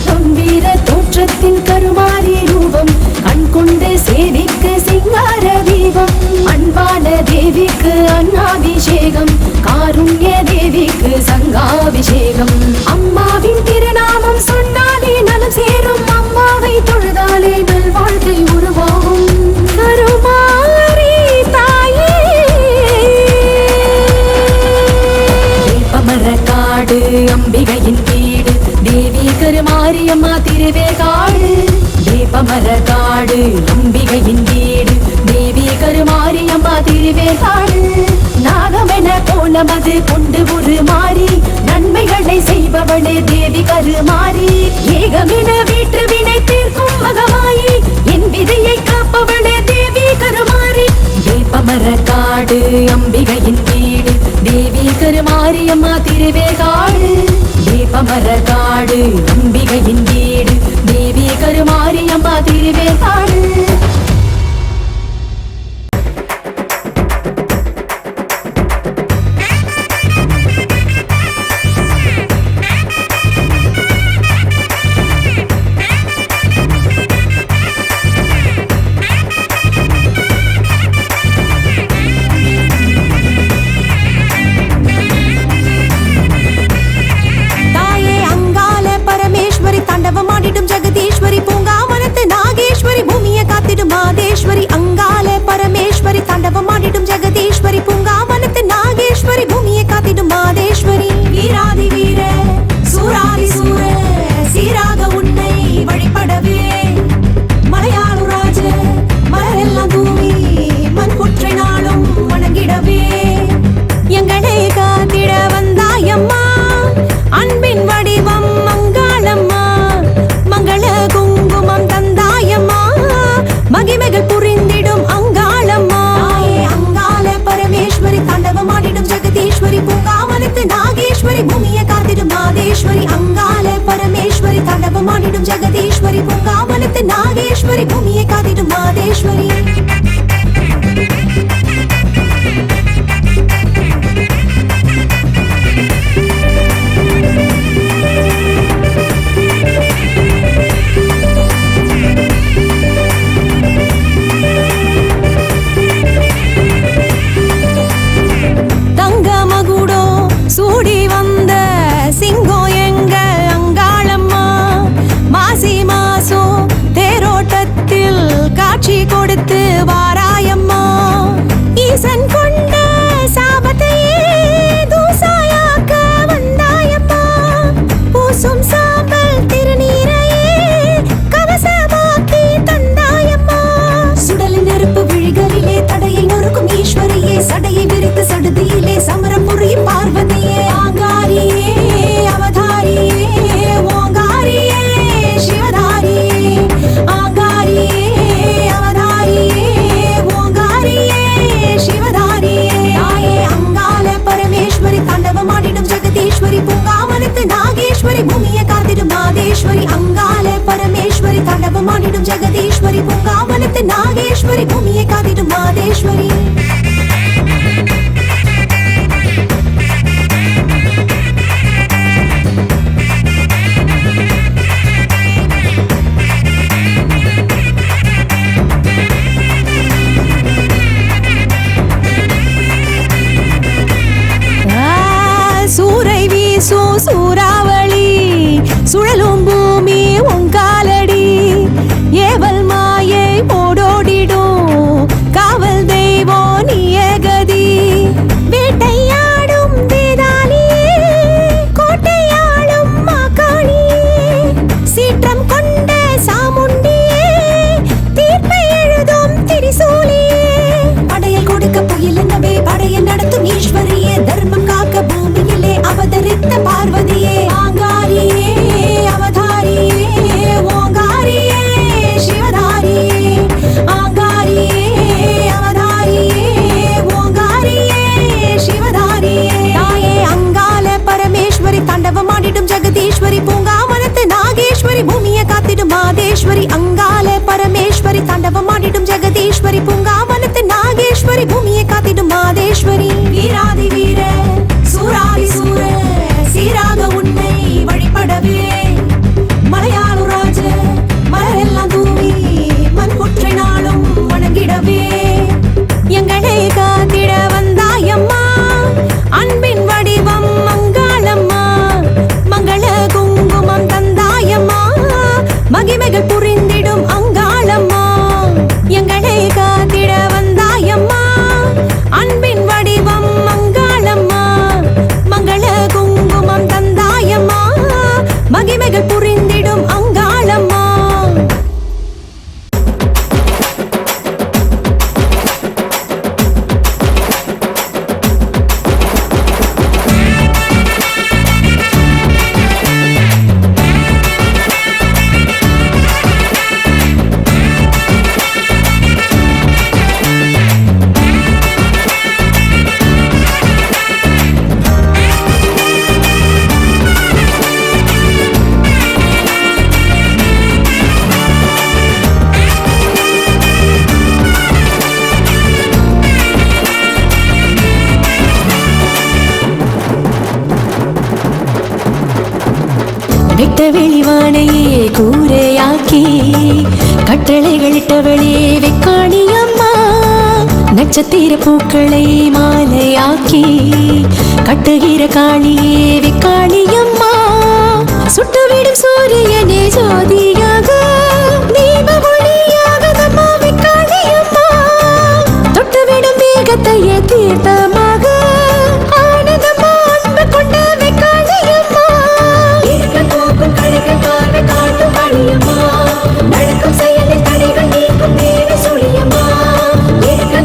S2: கம்பீர தோற்றத்தின் கருமாரி ரூபம், கண் கொண்டு சேவிக்க சிங்கார தீபம். அன்பான தேவிக்கு அன்னாபிஷேகம், காருண்ய தேவிக்கு சங்காபிஷேகம். அம்மாவின் திருநாமம் சொன்னாலே நலம் சேரும், அம்மாவை தொழுதாலே நல்வாழ்க்கை உருவாகும். கருமாரி தாயே, வேப்பமரக்காடு அம்பிகையின் வீடு, தேவி கருமாரியம்மா திருவேகாடு. வேப்பமரக்காடு அம்பிகையின் வீடு, தேவி கருமாரியம்மா திருவேற்காடு நாகமென கோலமது கொண்டு ஒரு மாறி நன்மைகளை செய்பவளே தேவி கருமாறி ஏகமென வீட்டு வினை தீர்க்கும் மகமாயி என் விதியை காப்பவளே தேவி கருமாறி வேப்பமரக்காடு அம்பிகையின் வீடு தேவி கருமாரியம்மா திருவேற்காடு வேப்பமரக்காடு அம்பிகையின் வீடு தேவி கருமாரியம்மா திருவேற்காடு
S1: ஜெகதீஸ்வரி பூங்காவனத்து நாகேஸ்வரி பூமியை காத்திடும் மாதேஸ்வரி அங்காள பரமேஸ்வரி தாண்டவமாடிடும் ஜெகதீஸ்வரி பூங்காவனத்து நாகேஸ்வரி பூமியை காத்திடும் மாதேஸ்வரி வீராதி வீர சூராதி சூர சீராக உன்னை வழிபடவே மலையாளு ராஜ மலரெல்லாம் தூவி மண் புற்றை நாளும் வணங்கிடவே எங்களை காத்திட வந்தாயம்மா அன்பின் வடிவம் மங்காளம்மா மங்கள குங்குமம் தந்தாயம்மா மகிமைகள் புரிந்திடும் அங்காளம்மா அங்காள பரமேஸ்வரி தாண்டவமாடிடும் ஜெகதீஸ்வரி பூங்காவனத்து நாகேஸ்வரி பூமியை காத்திடும் மாதேஸ்வரி அங்காள பரமேஸ்வரி தாண்டவமாடிடும் ஜெகதீஸ்வரி பூங்காவனத்து நாகேஸ்வரி பூமியை காத்திடும் மாதேஸ்வரி சூடி வந்த சிங்கம் எங்க அங்காளம்மா மாசி மாசம் தேரோட்டத்தில் காட்சி கொடுத்து வாராயம்மா ஈசன் கொண்ட சாபத்தையே தூசாயாக்க வந்தாயம்மா பூசும் சாம்பல் திருநீரையே கவசமாக்கி தந்தாயம்மா சுடலின் நெருப்பு விழிகளிலே தடையை நொறுக்கும் ஈஸ்வரியே சடையை விரித்து சடுதியிலே சமரம் புரியும் பார்வதியே ஆங்காரியே அவதாரியே ஓங்காரியே சிவதாரியே ஆங்காரியே அவதாரியே ஓங்காரியே சிவதாரியே தாயே அங்காள பரமேஸ்வரி தாண்டவமாடிடும் ஜெகதீஸ்வரி பூங்காவனத்து நாகேஸ்வரி பூமியை காத்திடும் மாதேஸ்வரி அங்காள பரமேஸ்வரி தாண்டவமாடிடும் ஜெகதீஸ்வரி பூங்காவனத்து நாகேஸ்வரி பூமியை காத்திடும் மாதேஸ்வரி சூரை வீசும் சூறாவளி சுழலும் பூமி உங்காலடி ஏவல் மாயை ஓடோடிடும் காவல் தெய்வம்
S2: வெட்ட வெளிவானையே கூரையாக்கி கட்டளைகளிட்டவளே வெக்காணியம்மா நட்சத்திர பூக்களை மாலையாக்கி கட்டுகிற காளியே வெக்காளியம்மா சுட்டுவிடும் சூரியனே ஜோதியாக தீப ஒளியாக நம்மா வெக்காளியம்மா தொட்டுவிடும் மேகத்தையே தீர்த்தமாக ஆனந்தம்மா அன்பு கொண்ட வெக்காளியம்மா போக்கும் கழக பார்வை காட்டும் காளியம்மா நடக்கும் செயலில் தடைகள் நீக்கும் தேவி சுழியம்மா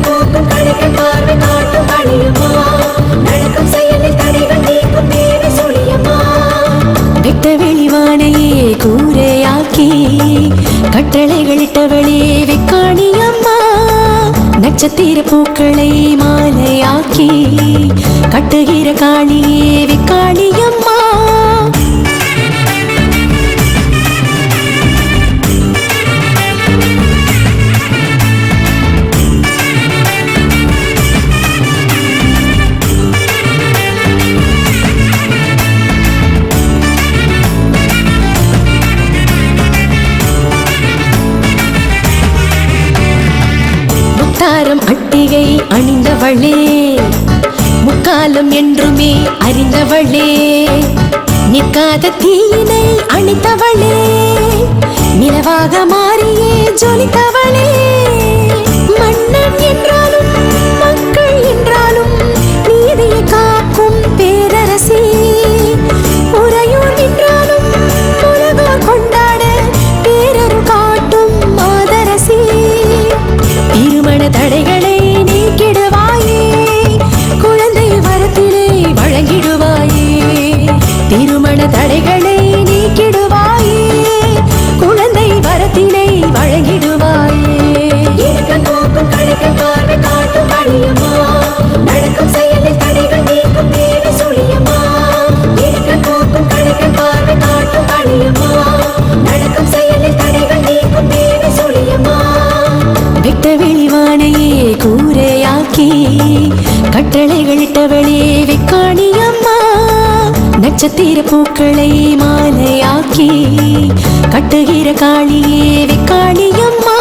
S2: போக்கும் கழக பார்வை காட்டும் காளியம்மா நடக்கும் செயலில் தடைகள் நீக்கும் தேவி சுழியம்மா வெட்ட வெளிவானையே கூரையாக்கி கட்டளைகளிட்டவளே வெக்காணியம்மா நட்சத்திர பூக்களை மாலையாக்கி கட்டுகிற காளியே வெக்காளியம்மா அட்டிகை அணிந்தவளே முக்காலம் என்றுமே அறிந்தவளே நிற்காத தீயினை அணித்தவளே நிலவாக மாறியே ஜொலித்தவளே மன்னன் என்றாலும் மக்கள் என்றாலும் நீதியை காக்கும் பேரரசி உறையூர் என்றாலும் உலகோர் கொண்டாட பேரரு காட்டும் மாதரசி திருமண தடைகளை நீக்கிடுவாயே குழந்தை வரத்திலே வழங்கிடுவாயே திருமண தடைகளை நீக்கிடுவாயே குழந்தை வரத்திலே வழங்கிடுவாயே போக்கும் கழக பார்வை காட்டும் காளியம்மா நடக்கும் செயலில் தடைகள் நீக்கும் தேவி சுழியம்மா போக்கும் கழக பார்வை காட்டும் காளியம்மா நடக்கும் செயலில் தடைகள் நீக்கும் தேவி சுழியம்மா வெட்ட வெளிவானையே கூரையாக்கி கட்டளைகளிட்டவளே வெக்காணியம்மா நட்சத்திர பூக்களை மாலையாக்கி கட்டுகிற காளியே வெக்காளியம்மா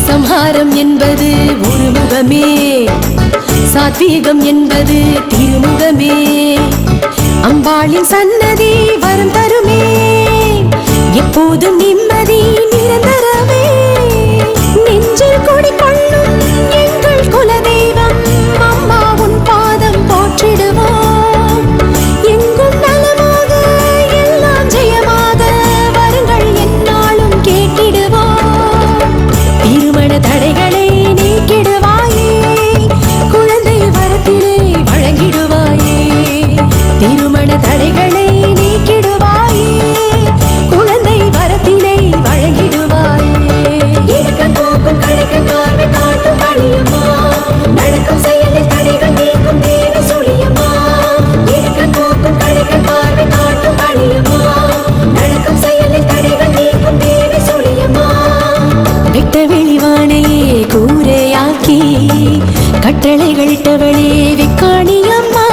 S2: சம்ஹாரம் என்பது ஒரு முகமே சாத்வீகம் என்பது திருமுகமே அம்பாளின் சன்னதி வரம் தருமே எப்போதும் நிம்மதி நிரந்தரமே நெஞ்சில் குடிகொள்ளும் எங்கள் குலதெய்வம் அம்மா உன் பாதம் போற்றிடுவோம் எங்கும் நலமாக எல்லாம் ஜெயமாக வருங்கள் என்னாலும் கேட்டிடுவோம் திருமண தடைகளை நீக்கிடுவாயே குழந்தை வரத்திலே வழங்கிடுவாயே திருமண தடைகளை நீக்கிடுவாயே குழந்தை வரத்திலே வழங்கிடுவாயே போக்கும் கழக பார்வை காட்டும் காளியம்மா நடக்கும் செயலில் தடைகள் நீக்கும் தேவி சுழியம்மா போக்கும் கழக பார்வை காட்டும் காளியம்மா நடக்கும் செயலில் தடைகள் நீக்கும் தேவி சுழியம்மா வெட்ட வெளிவானையே கூரையாக்கி கட்டளைகளிட்டவளே வெக்காணியம்மா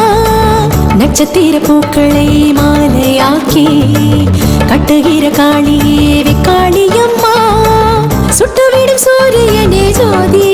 S2: நட்சத்திர பூக்களை மாலையாக்கி கட்டுகிற காளியே வெக்காளியம்மா சுட்டுவிடும் சூரியனே ஜோதி